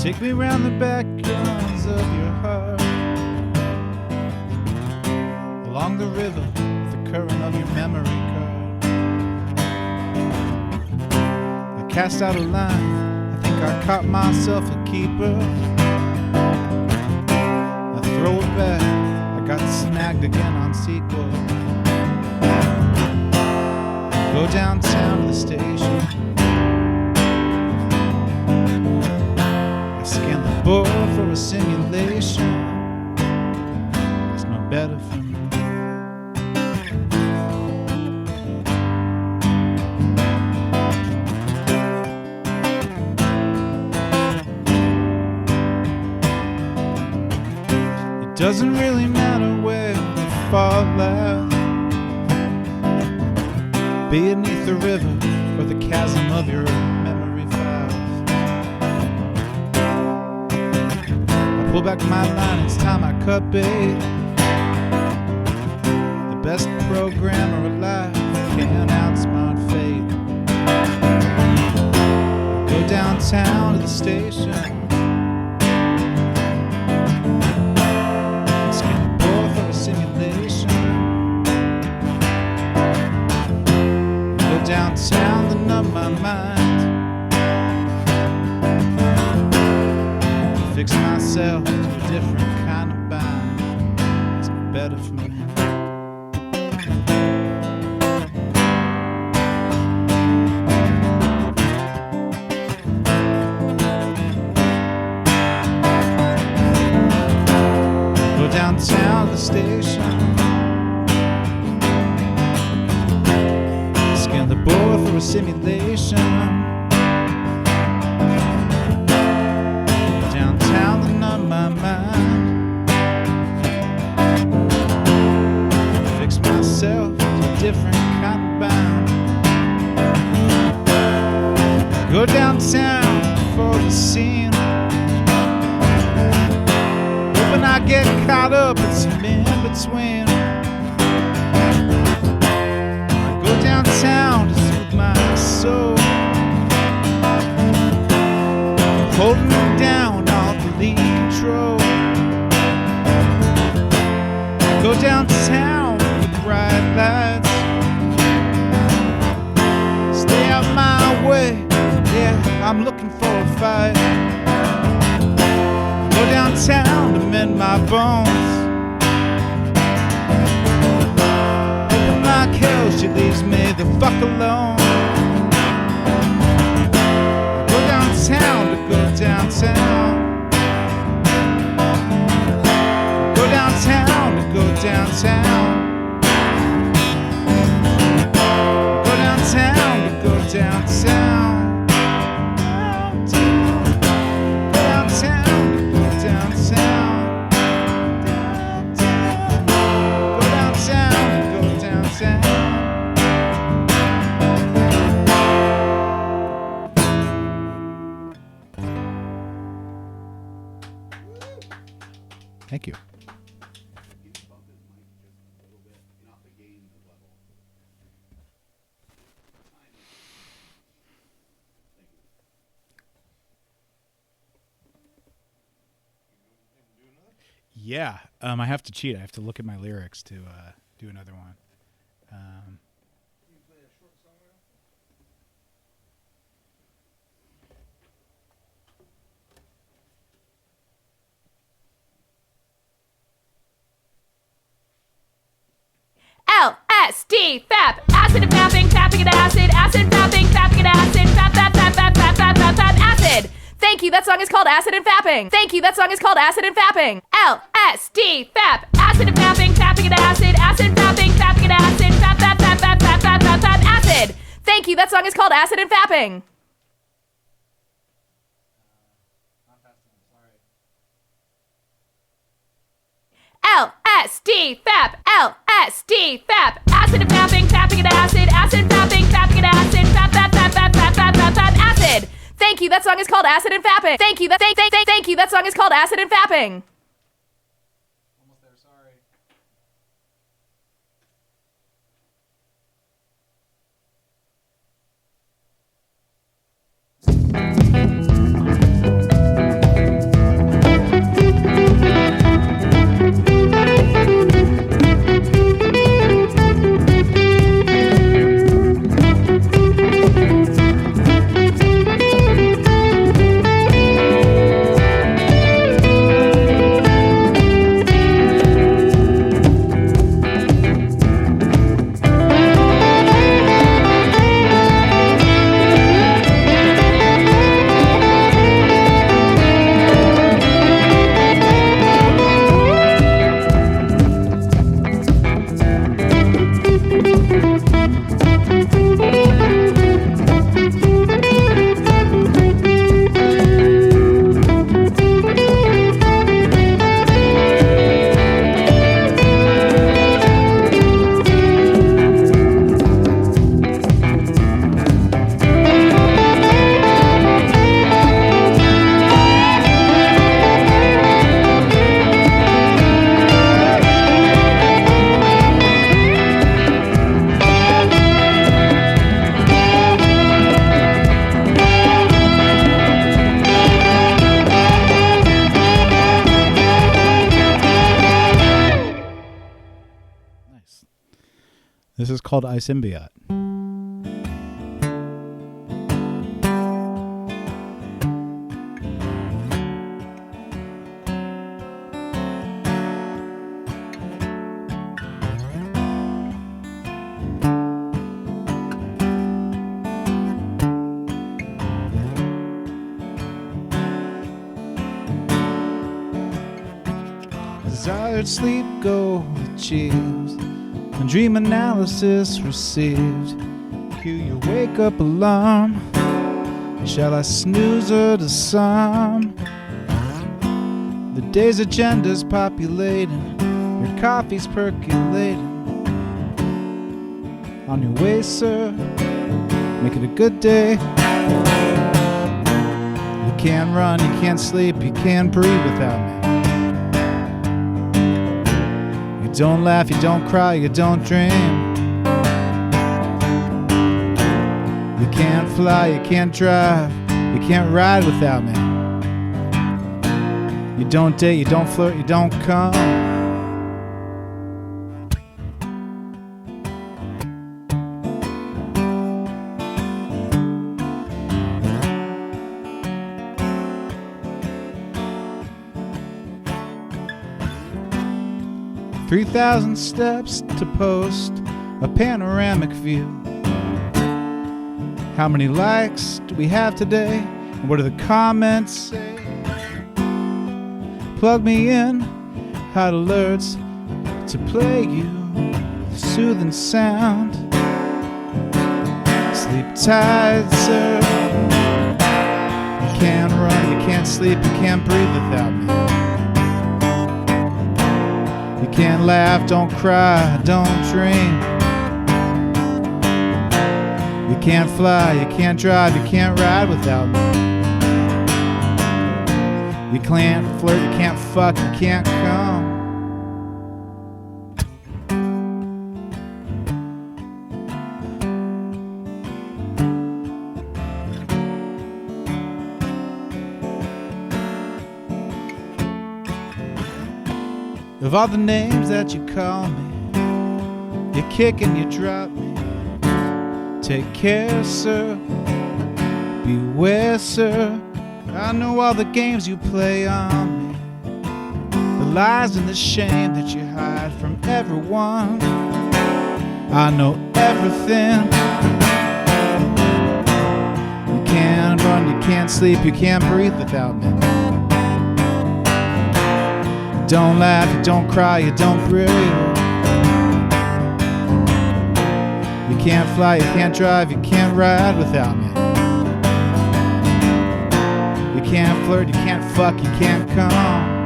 Take me round the back yards of your heart, along the river, the current of your memory card. I cast out a line, I think I caught myself a keeper. I throw it back, I got snagged again on sequel. Go downtown to the station, I scan the board for a simulation. There's no better for me. It doesn't really matter where you fall out, beneath the river or the chasm of your memory files. I pull back my line, it's time I cut bait. The best programmer alive can't outsmart fate. Go downtown to the station, scan the board for a simulation. Downtown to numb my mind, fix myself to a different kind of bind. It's no better for me. Go downtown to the station, the board for a simulation. Downtown to numb my mind, fix myself to a different kind of bound. Go downtown for the scene, hoping I get caught up in some in-between. Downtown to soothe my soul, holding me down off the lead control. Go downtown with the bright lights, stay out my way, yeah, I'm looking for a fight. Go downtown to mend my bones, like hell she leaves me the fuck alone. Go downtown to go downtown, go downtown to go downtown, go downtown to go downtown, go downtown to go downtown. Thank you. Yeah, I have to cheat. I have to look at my lyrics to do another one. LSD, fap, acid and fapping, fapping and acid, acid, fapping, fapping and acid, fap, fap, fap, fap, fap, fap, fap, fap, acid. Thank you, that song is called Acid and Fapping. Thank you, that song is called Acid and Fapping. LSD, fap, acid and fapping, fapping and acid, acid, fapping, fapping and acid, fap, fap, fap, fap, fap, fap, fap, fap, acid. Thank you, that song is called Acid and Fapping. LSD, fap, LSD, fap, acid and fapping, fapping and acid, acid, fapping, fapping and acid, fap, fap, fap, fap, fap, fap, fap, fap, acid. Thank you, that song is called Acid and Fapping. Thank you, thank you, that song is called Acid and Fapping. Almost there, sorry. This is called iSymbiot. Desired sleep go with chills, and dream analysis received. Cue your wake up alarm. Shall I snooze her to some? The day's agenda's populating, your coffee's percolating. On your way, sir, make it a good day. You can't run, you can't sleep, you can't breathe without me. You don't laugh, you don't cry, you don't dream. You can't fly, you can't drive, you can't ride without me. You don't date, you don't flirt, you don't come. 3,000 steps to post a panoramic view. How many likes do we have today? And what do the comments say? Plug me in, hot alerts to play you soothing sound. Sleep tight, sir. You can't run, you can't sleep, you can't breathe without me. You can't laugh, don't cry, don't dream. You can't fly, you can't drive, you can't ride without me. You can't flirt, you can't fuck, you can't come. Of all the names that you call me, you kick and you drop me. Take care, sir. Beware, sir. I know all the games you play on me, the lies and the shame that you hide from everyone. I know everything. You can't run, you can't sleep, you can't breathe without me. You don't laugh, you don't cry, you don't breathe. You can't fly, you can't drive, you can't ride without me. You can't flirt, you can't fuck, you can't come.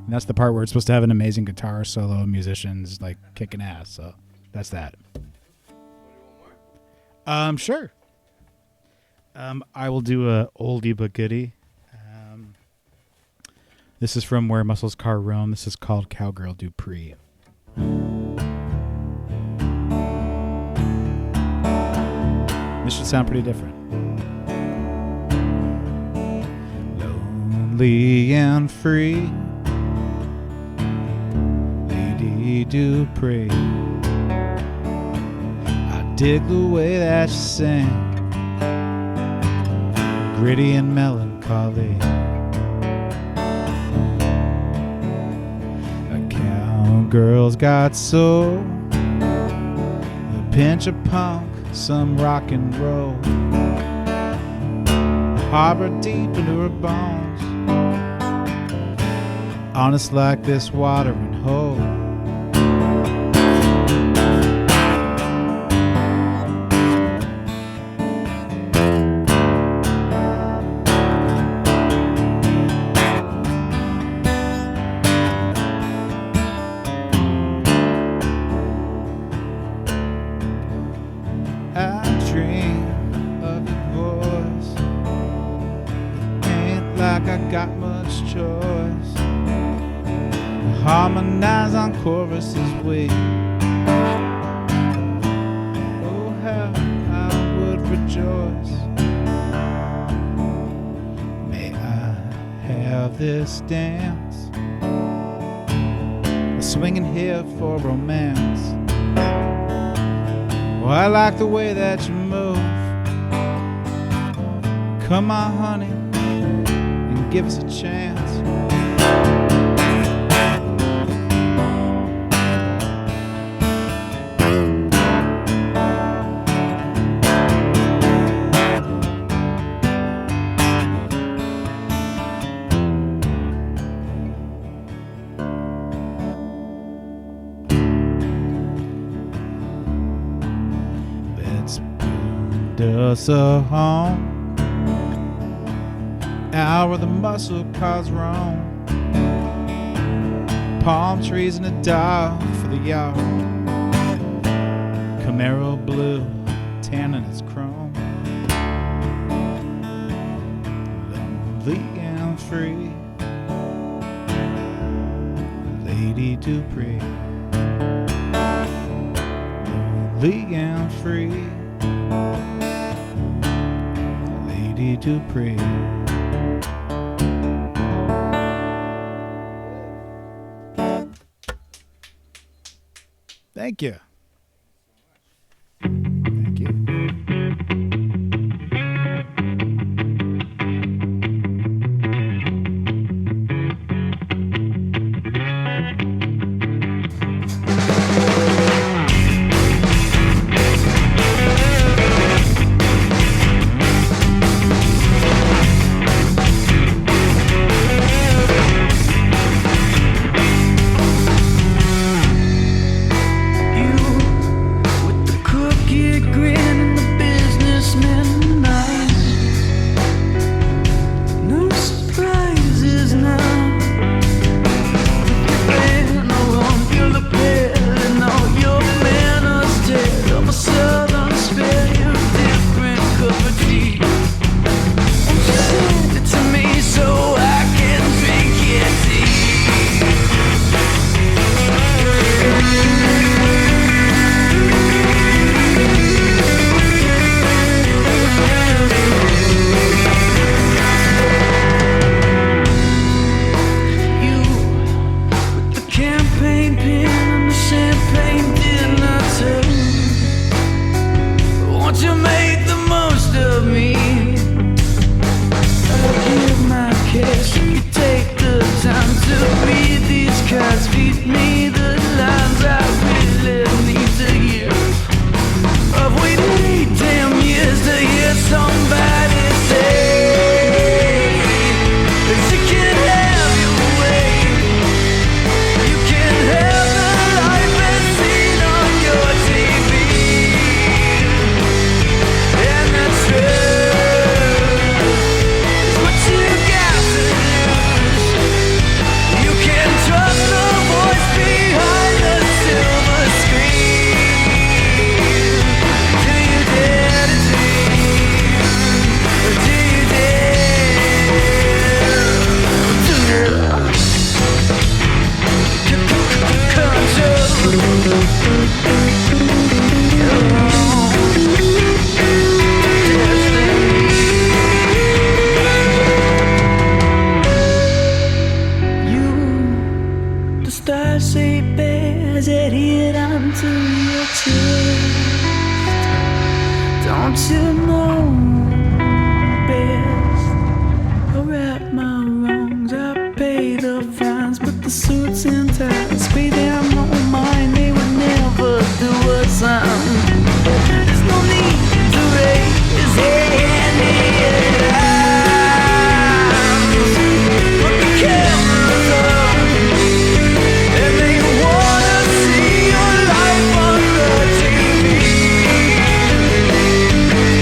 And that's the part where it's supposed to have an amazing guitar solo and musicians like kicking ass. So that's that. Sure. I will do a oldie but goodie. This is from Where Muscles Car Roam. This is called Cowgirl Dupree. This should sound pretty different. Lonely and free, Lady Dupree, I dig the way that you sing, gritty and melancholy. A cowgirl's got soul, a pinch of punk, some rock and roll, harbor deep into her bones, honest like this watering hole. got much choice. Harmonize on choruses we. Oh, how I would rejoice. May I have this dance, a swinging here for romance. Oh, I like the way that you move. Come on, honey, and give us a chance. Let's build us a home out where the muscle cars roam. Palm trees in the dark for the yard. Camaro blue, tanning its chrome. Lonely and free, Lady Dupree. Lonely and free, Lady Dupree. Thank you. Thank you.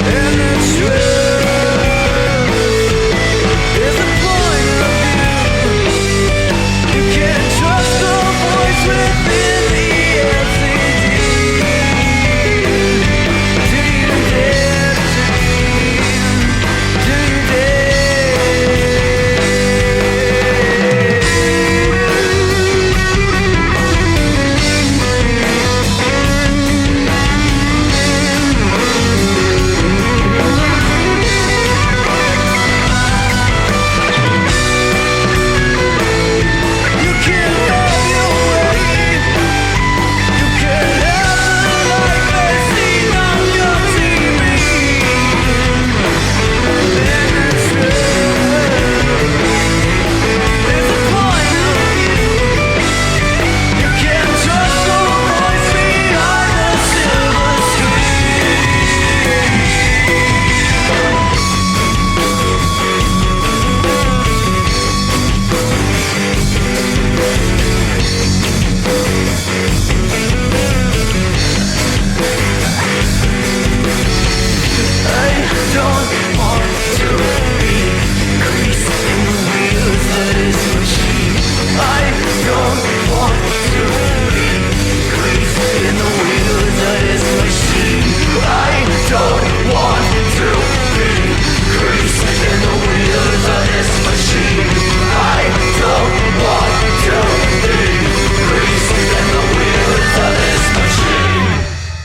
And the truth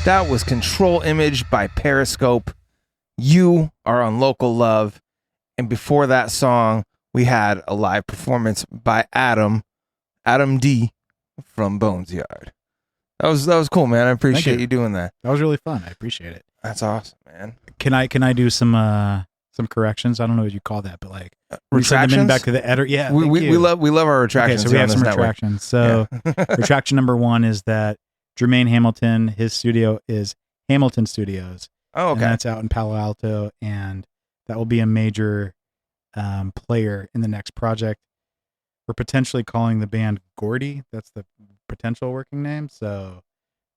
That was Control Image by Periscope. You are on Local Love. And before that song, we had a live performance by Adam D from Bonesyard. That was cool, man. I appreciate you doing that. That was really fun. I appreciate it. That's awesome, man. Can I do some corrections? I don't know what you call that, but like Retractions? Send them in back to the editor. Yeah, we love our retractions. Okay, so we here have on some this network. retractions. So retraction number 1 is that Jermaine Hamilton, his studio is Hamilton Studios. Oh, okay. And that's out in Palo Alto, and that will be a major player in the next project. We're potentially calling the band Gordy. That's the potential working name. So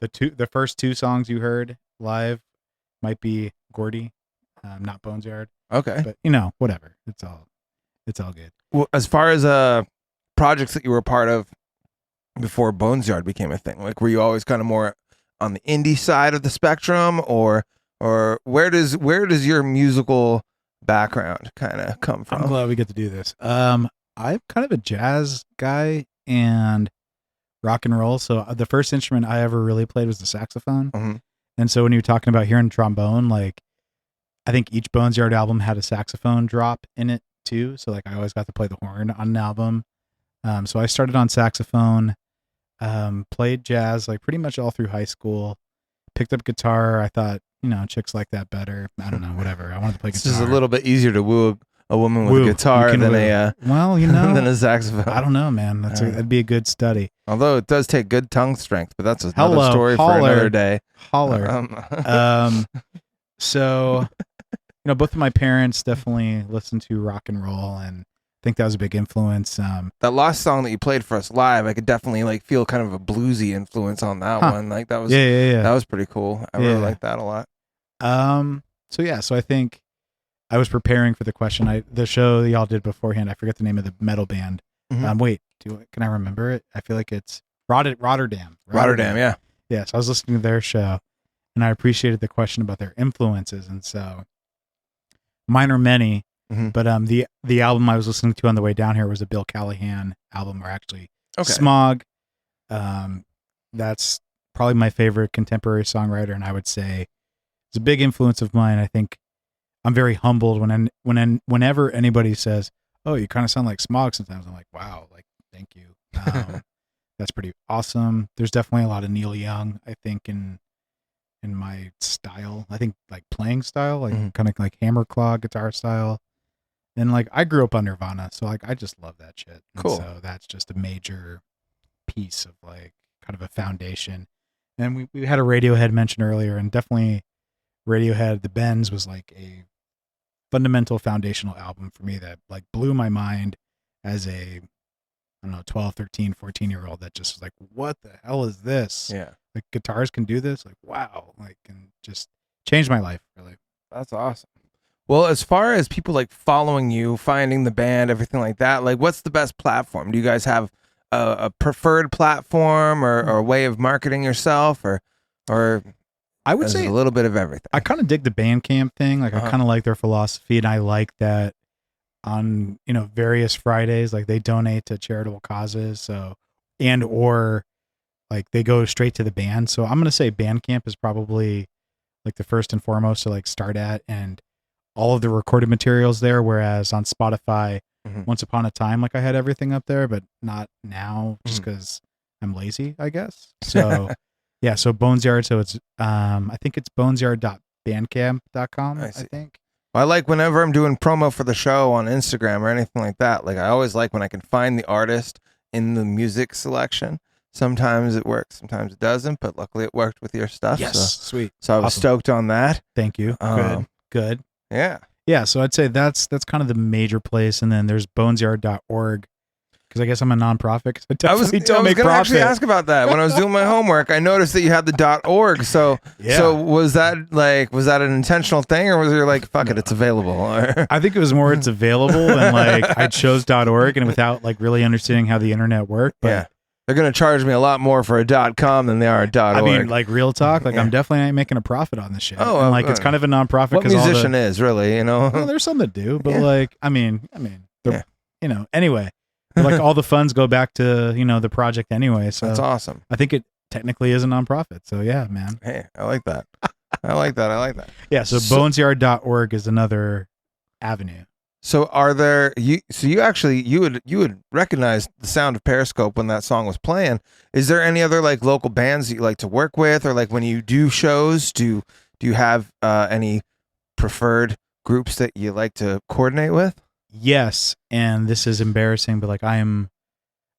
the first 2 songs you heard live might be Gordy, not Bonesyard. Okay. But whatever. It's all good. Well, as far as projects that you were a part of before Bonesyard became a thing, like were you always kind of more on the indie side of the spectrum, or where does your musical background kind of come from? I'm glad we get to do this. I'm kind of a jazz guy and rock and roll. So the first instrument I ever really played was the saxophone. Mm-hmm. And so when you're talking about hearing trombone, like I think each Bonesyard album had a saxophone drop in it too. So like I always got to play the horn on an album. So I started on saxophone, played jazz like pretty much all through high school, picked up guitar. I thought, chicks like that better. I don't know, whatever. I wanted to play guitar. It's just a little bit easier to woo a woman with a guitar than than a saxophone. I don't know, man. That'd be a good study. Although it does take good tongue strength, but that's another story for another day. Holler. So, both of my parents definitely listened to rock and roll, and I think that was a big influence. That last song that you played for us live, I could definitely feel kind of a bluesy influence on that one. Like that was that was pretty cool. I really liked that a lot. So I think I was preparing for the question. The show y'all did beforehand, I forget the name of the metal band. Mm-hmm. Wait, can I remember it? I feel like it's Rotterdam. Rotterdam, yeah. Yeah, so I was listening to their show, and I appreciated the question about their influences, and so mine are many. Mm-hmm. But the album I was listening to on the way down here was a Bill Callahan album, or actually Smog. That's probably my favorite contemporary songwriter, and I would say it's a big influence of mine. I think I'm very humbled whenever anybody says, "Oh, you kind of sound like Smog." Sometimes I'm like, "Wow, like thank you." That's pretty awesome. There's definitely a lot of Neil Young, I think, in my style. I think like playing style, like kind of like hammer claw guitar style. And like I grew up on Nirvana, so like I just love that shit. Cool. And so that's just a major piece of like kind of a foundation. And we had a Radiohead mention earlier, and definitely Radiohead, The Bends was like a fundamental foundational album for me that like blew my mind as a, I don't know, 12, 13, 14-year-old that just was like, what the hell is this? Yeah. Like guitars can do this? Like, wow. Like, and just changed my life, really. That's awesome. Well, as far as people like following you, finding the band, everything like that, like what's the best platform? Do you guys have a preferred platform or a way of marketing yourself or I would say a little bit of everything? I kind of dig the Bandcamp thing. Like I kind of like their philosophy, and I like that on, various Fridays, like they donate to charitable causes. So, or like they go straight to the band. So I'm going to say Bandcamp is probably like the first and foremost to like start at, and all of the recorded materials there. Whereas on Spotify, once upon a time, like I had everything up there, but not now just because I'm lazy, I guess. So yeah. So Bonesyard. So it's, I think it's bonesyard.bandcamp.com. I think. I like whenever I'm doing promo for the show on Instagram or anything like that. Like I always like when I can find the artist in the music selection. Sometimes it works, sometimes it doesn't, but luckily it worked with your stuff. Yes, sweet. So I was stoked on that. Thank you. Good. Yeah. Yeah, so I'd say that's kind of the major place, and then there's bonesyard.org, because I guess I'm a nonprofit. I was going to actually ask about that. When I was doing my homework, I noticed that you had the .org. So was that an intentional thing, or was it like, fuck it, it's available? I think it was more it's available than like I chose .org, and without like really understanding how the internet worked. But yeah. They're going to charge me a lot more for a .com than they are a .org. I mean, like real talk, like I'm definitely not making a profit on this shit. Oh, and like it's kind of a nonprofit. What musician is really, Well, there's some that do, but like, I mean, anyway, like all the funds go back to, the project anyway. So that's awesome. I think it technically is a nonprofit. So yeah, man. Hey, I like that. I like that. Yeah. So bonesyard.org is another avenue. So are there you would recognize the sound of Periscope when that song was playing. Is there any other like local bands that you like to work with, or like when you do shows, do you have any preferred groups that you like to coordinate with? Yes, and this is embarrassing, but like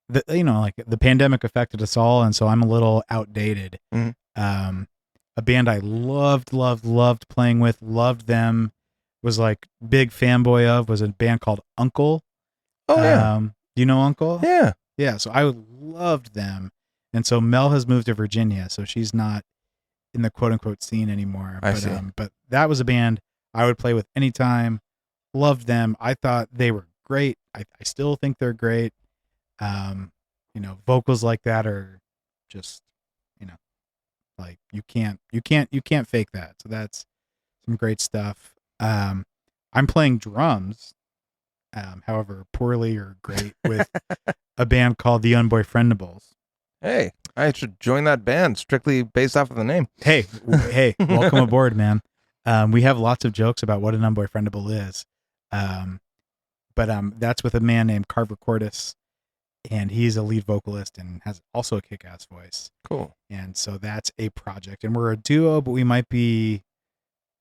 the pandemic affected us all, and so I'm a little outdated. Mm-hmm. A band I loved playing with, loved them, was like big fanboy of, was a band called Uncle. Oh yeah. Do you know Uncle? Yeah. Yeah. So I loved them, and so Mel has moved to Virginia, so she's not in the quote unquote scene anymore. I see. But that was a band I would play with anytime. Loved them. I thought they were great. I still think they're great. Vocals like that are just, like you can't fake that. So that's some great stuff. I'm playing drums, however poorly or great, with a band called the Unboyfriendables. Hey, I should join that band strictly based off of the name. Hey, welcome aboard, man. We have lots of jokes about what an unboyfriendable is. But that's with a man named Carver Cortis, and he's a lead vocalist and has also a kick-ass voice. Cool. And so that's a project, and we're a duo, but we might be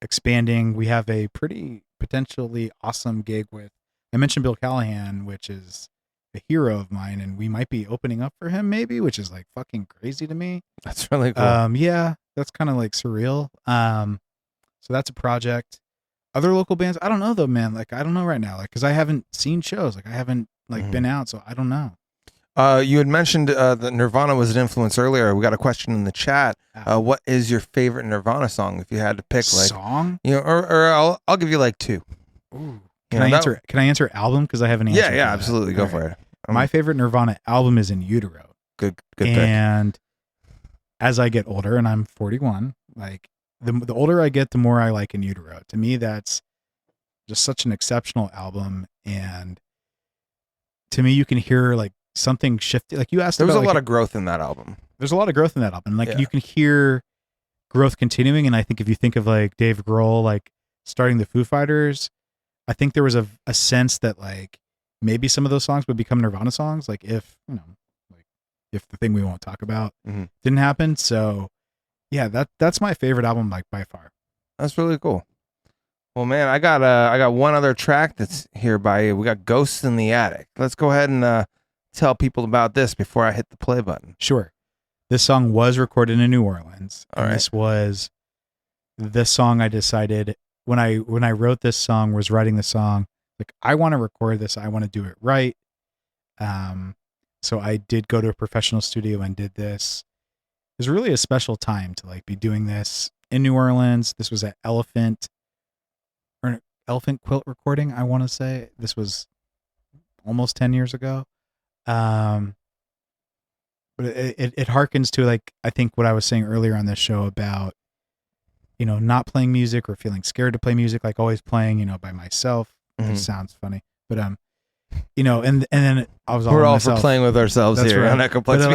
expanding. We have a pretty potentially awesome gig with, I mentioned Bill Callahan, which is a hero of mine, and we might be opening up for him maybe, which is like fucking crazy to me. That's really cool. Yeah, that's kind of like surreal. So that's a project. Other local bands, I don't know though, man. Like I don't know right now, like because I haven't seen shows, like I haven't like been out, so I don't know. You had mentioned that Nirvana was an influence earlier. We got a question in the chat. What is your favorite Nirvana song? If you had to pick, like song, or I'll give you like two. Ooh. Can I answer album? Because I haven't answered. Yeah, absolutely. Go for it. My favorite Nirvana album is In Utero. Good pick. And as I get older, and I'm 41, like the older I get, the more I like In Utero. To me, that's just such an exceptional album, and to me, you can hear like something shifting. Like you asked, there was about, a lot of growth in that album. There's a lot of growth in that album. Like you can hear growth continuing, and I think if you think of like Dave Grohl, like starting the Foo Fighters, I think there was a sense that like maybe some of those songs would become Nirvana songs, like if if the thing we won't talk about didn't happen. So yeah, that's my favorite album, like by far. That's really cool. Well, man, I got one other track that's here by you. We got Ghosts in the Attic. Let's go ahead and tell people about this before I hit the play button. Sure. This song was recorded in New Orleans. All right. This was the song I decided when I wrote this song, was writing the song, like I want to record this. I want to do it right. So I did go to a professional studio and did this. It was really a special time to like be doing this in New Orleans. This was at Elephant Quilt recording, I want to say. This was almost 10 years ago. But it harkens to like, I think what I was saying earlier on this show about, not playing music or feeling scared to play music, like always playing, by myself. It sounds funny, but and then I was all we're all myself. for playing with ourselves. That's here right. On Echoplex.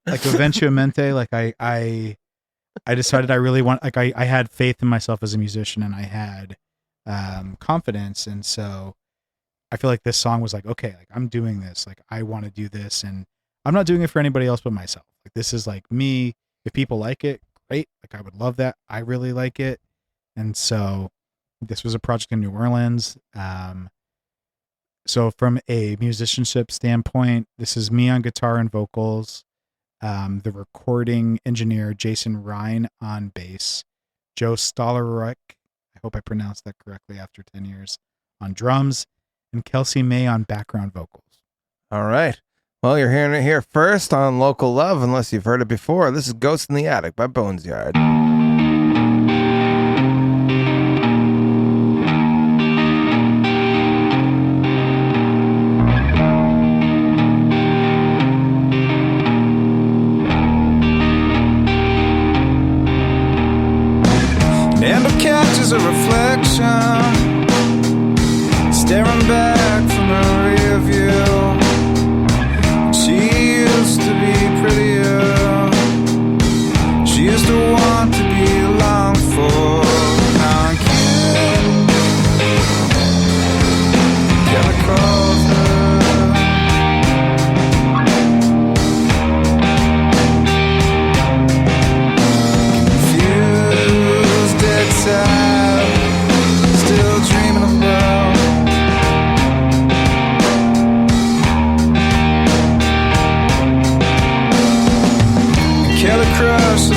Like eventualmente, like I decided I really want, like I had faith in myself as a musician, and I had confidence, and so I feel like this song was like, okay, like I'm doing this, like I want to do this, and I'm not doing it for anybody else but myself. Like this is like me. If people like it, great. Like I would love that. I really like it, and so this was a project in New Orleans. So from a musicianship standpoint, this is me on guitar and vocals, the recording engineer Jason Ryan on bass, Joe Stollerich, I hope I pronounced that correctly after 10 years, on drums, and Kelsey May on background vocals. All right. Well, you're hearing it here first on Local Love, unless you've heard it before. This is Ghost in the Attic by Bonesyard. Catches a reflection, staring back from her rear view. She used to be prettier.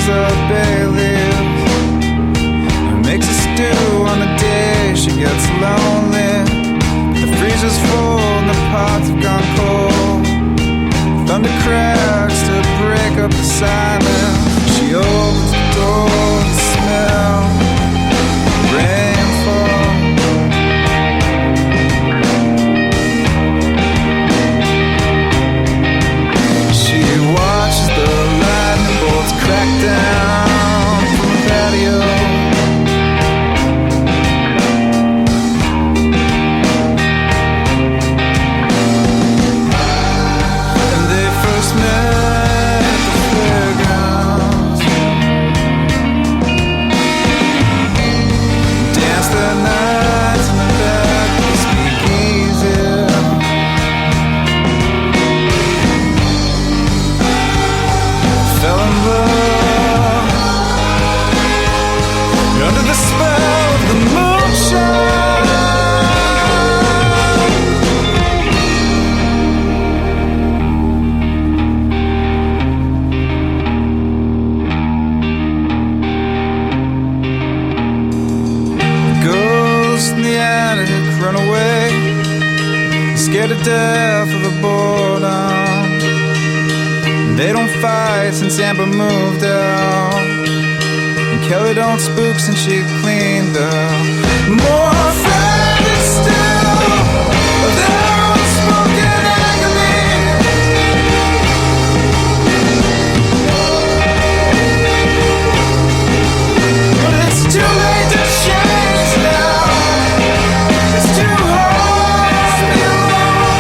picks up bay leaves and makes a stew on the day she gets lonely. The freezer's full and the pots have gone cold. Thunder cracks to break up the silence. She opens the door to smell rainfall. She watches the lightning bolts crack down from the patio. And they first met at the fairgrounds. Danced their nights in the back of the speakeasy. Fell in love under the spell of the moonshine. Ghost in the attic, run away, scared to death of the boredom. They don't fight since Amber moved out, and Kelly don't spook since she cleaned up. More faded still of their unspoken agony. But it's too late to change now. It's too hard to be alone.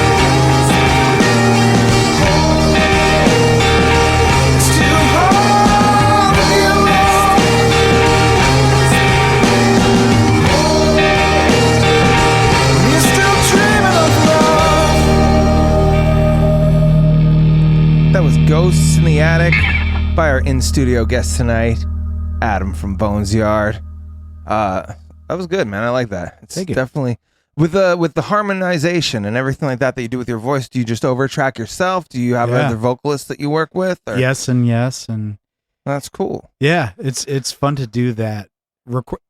It's too hard to be alone. You're still dreaming of love. That was Ghosts in the Attic by our in-studio guest tonight, Adam from Bonesyard. That was good, man. I like that. It's Thank you. definitely with the harmonization and everything like that you do with your voice. Do you just overtrack yourself? Do you have Yeah. other vocalists that you work with? Or? Yes and yes and That's cool. yeah, it's fun to do that.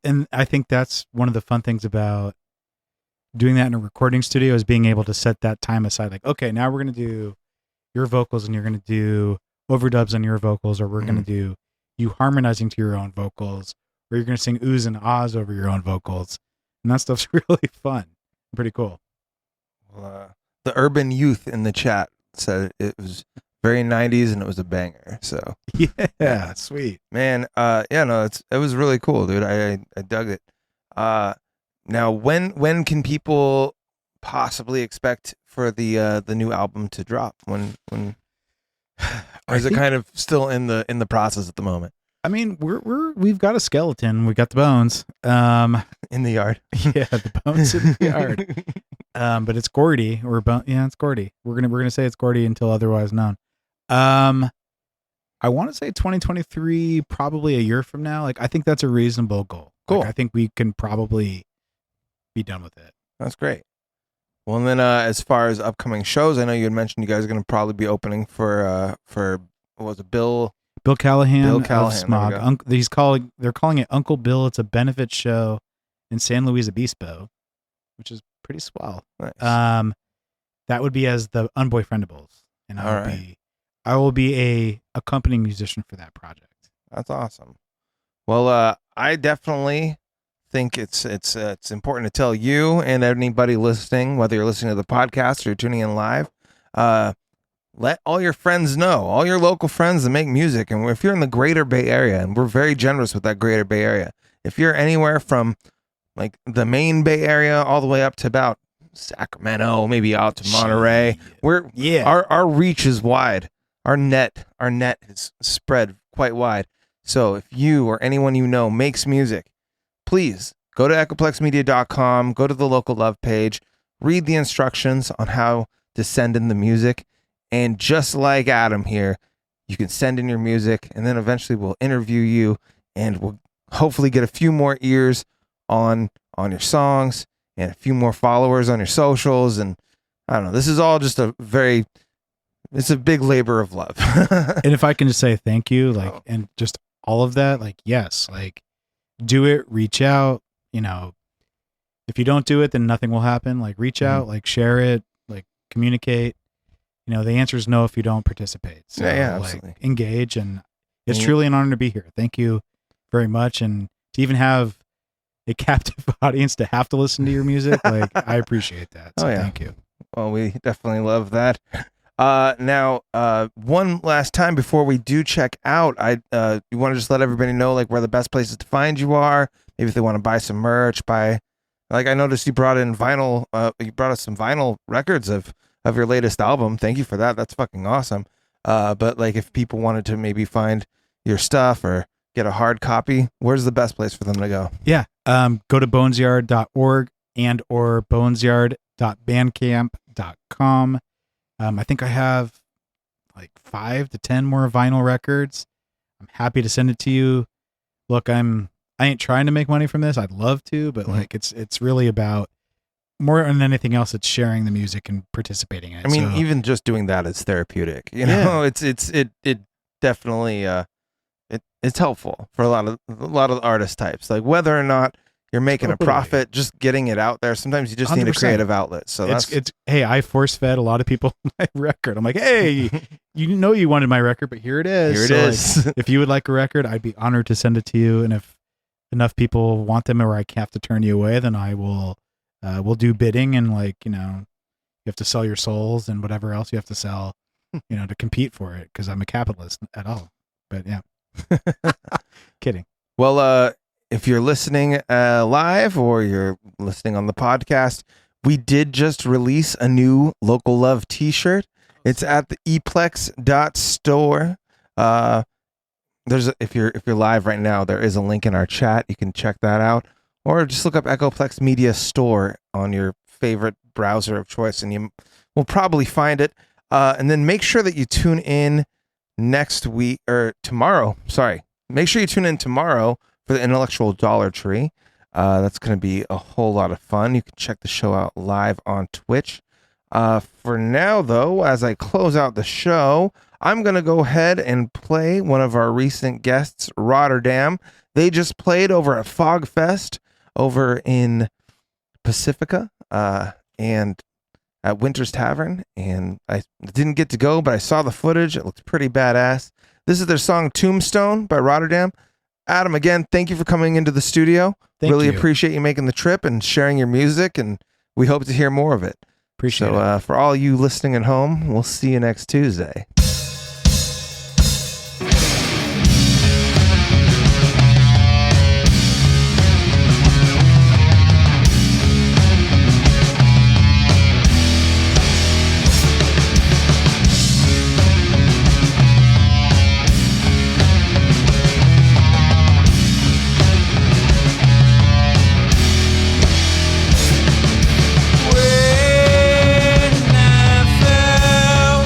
And I think that's one of the fun things about doing that in a recording studio is being able to set that time aside. Like, okay, now we're gonna do your vocals and you're gonna do overdubs on your vocals, or we're gonna do you harmonizing to your own vocals, or you're gonna sing oohs and ahs over your own vocals, and that stuff's really fun, pretty cool. Well, the urban youth in the chat said it was very 90s and it was a banger. So Yeah, sweet. man, yeah, no, it was really cool, dude. I dug it. Now when can people possibly expect for the new album to drop? When or is it kind of still in the process at the moment? I mean, we've got a skeleton, we got the bones. In the yard. Yeah, the bones in the yard. But it's Gordy. Yeah, it's Gordy. We're gonna say it's Gordy until otherwise known. I want to say 2023, probably a year from now. Like, I think that's a reasonable goal. Cool. Like, I think we can probably be done with it. That's great. Well, and then as far as upcoming shows, I know you had mentioned you guys are going to probably be opening for what was it, Bill Callahan. Bill of Callahan, there we Smog. go. They're calling it Uncle Bill. It's a benefit show in San Luis Obispo, which is pretty swell. Nice. That would be as the Unboyfriendables, and All right. I will be a accompanying musician for that project. That's awesome. Well, I definitely think it's important to tell you and anybody listening, whether you're listening to the podcast or you're tuning in live, let all your friends know, all your local friends that make music. And if you're in the greater Bay Area, and we're very generous with that greater Bay Area, if you're anywhere from like the main Bay Area all the way up to about Sacramento, maybe out to Monterey, our reach is wide. Our net is spread quite wide. So if you or anyone you know makes music, please go to echoplexmedia.com, go to the Local Love page, read the instructions on how to send in the music. And just like Adam here, you can send in your music, and then eventually we'll interview you, and we'll hopefully get a few more ears on your songs and a few more followers on your socials. And I don't know, this is all just it's a big labor of love. And if I can just say thank you, and just all of that, like, yes, like, do it, reach out, if you don't do it, then nothing will happen. Like, reach out, like, share it, like, communicate. The answer is no if you don't participate. So, absolutely. Like, engage, and it's truly an honor to be here. Thank you very much. And to even have a captive audience to have to listen to your music, like, I appreciate that. So thank you. Well, we definitely love that. Now, one last time before we do check out, you want to just let everybody know, like, where the best places to find you are. Maybe if they want to buy some merch, like, I noticed you brought in vinyl. You brought us some vinyl records of your latest album. Thank you for that. That's fucking awesome. But like, if people wanted to maybe find your stuff or get a hard copy, where's the best place for them to go? Yeah. Go to bonesyard.org and or bonesyard.bandcamp.com. I think I have like 5 to 10 more vinyl records. I'm happy to send it to you. Look, I ain't trying to make money from this. I'd love to, but like, it's really about, more than anything else, it's sharing the music and participating in it. I mean, even just doing that is therapeutic. It definitely it's helpful for a lot of artist types. Like, whether or not you're making a profit, just getting it out there. Sometimes you just need a 100%. creative outlet. So it's hey, I force fed a lot of people my record. I'm like, hey, you wanted my record, but here it is. Here it is. is. If you would like a record, I'd be honored to send it to you. And if enough people want them, or I have to turn you away, then I will. We'll do bidding, and like, you have to sell your souls and whatever else you have to sell, to compete for it, because I'm a capitalist at all. But yeah, kidding. Well, if you're listening live or you're listening on the podcast, we did just release a new Local Love t-shirt. It's at the eplex.store. If you're live right now, there is a link in our chat. You can check that out. Or just look up Echoplex Media Store on your favorite browser of choice, and you will probably find it. And then make sure that you tune in tomorrow. Sorry. Make sure you tune in tomorrow for the Intellectual Dollar Tree. That's going to be a whole lot of fun. You can check the show out live on Twitch. For now, though, as I close out the show, I'm going to go ahead and play one of our recent guests, Rotterdam. They just played over at Fog Fest over in Pacifica and at Winter's Tavern, and I didn't get to go, but I saw the footage. It looked pretty badass. This is their song Tombstone by Rotterdam. Adam, again, thank you for coming into the studio. Really appreciate you making the trip and sharing your music, and we hope to hear more of it. Appreciate it. For all you listening at home, we'll see you next Tuesday. When I fell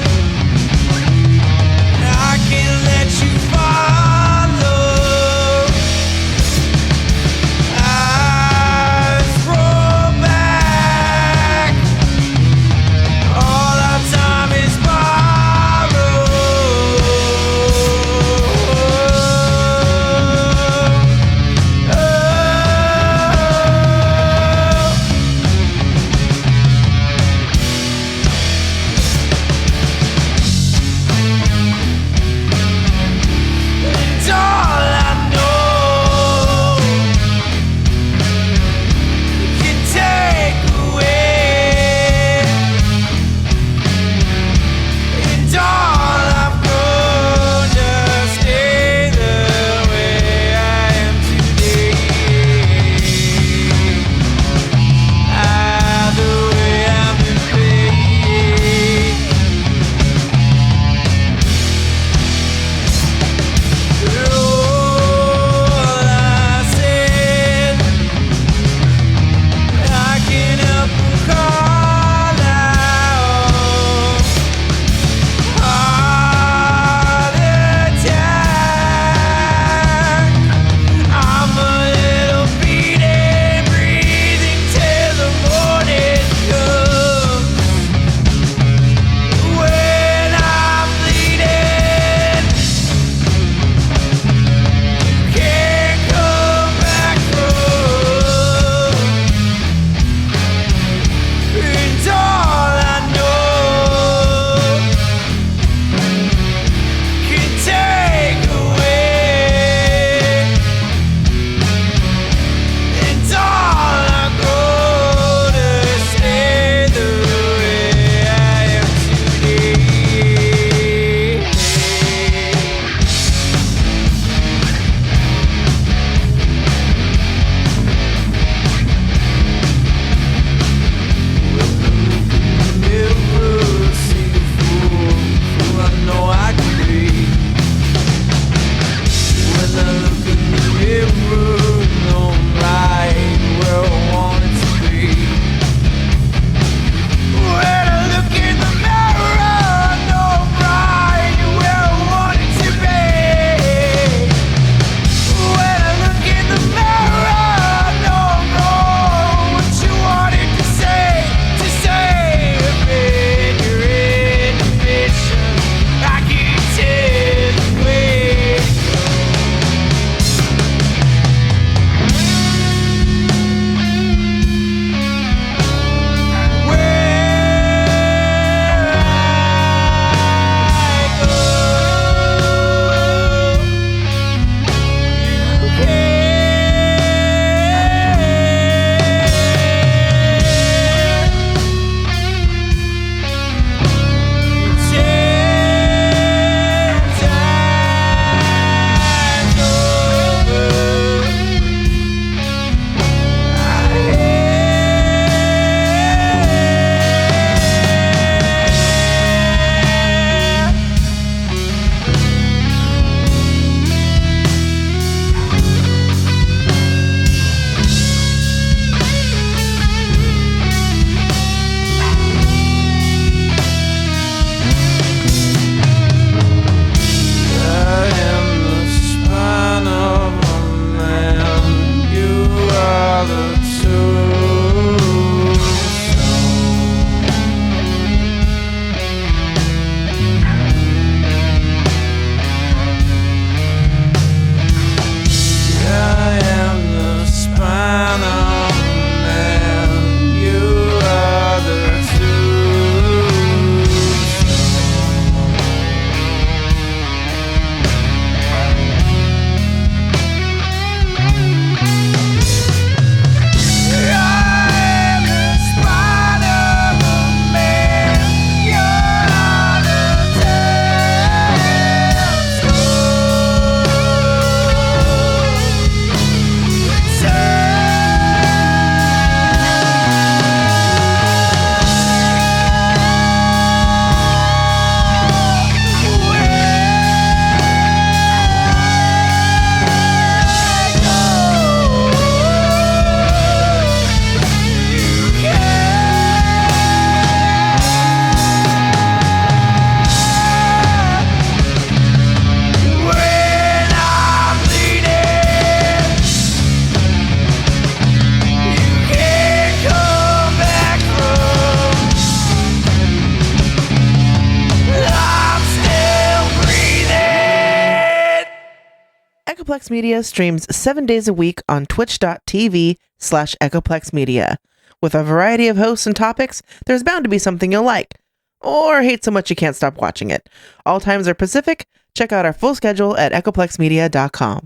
Echoplex Media streams 7 days a week on twitch.tv/Echoplex Media. With a variety of hosts and topics, there's bound to be something you'll like. Or hate so much you can't stop watching it. All times are Pacific. Check out our full schedule at echoplexmedia.com.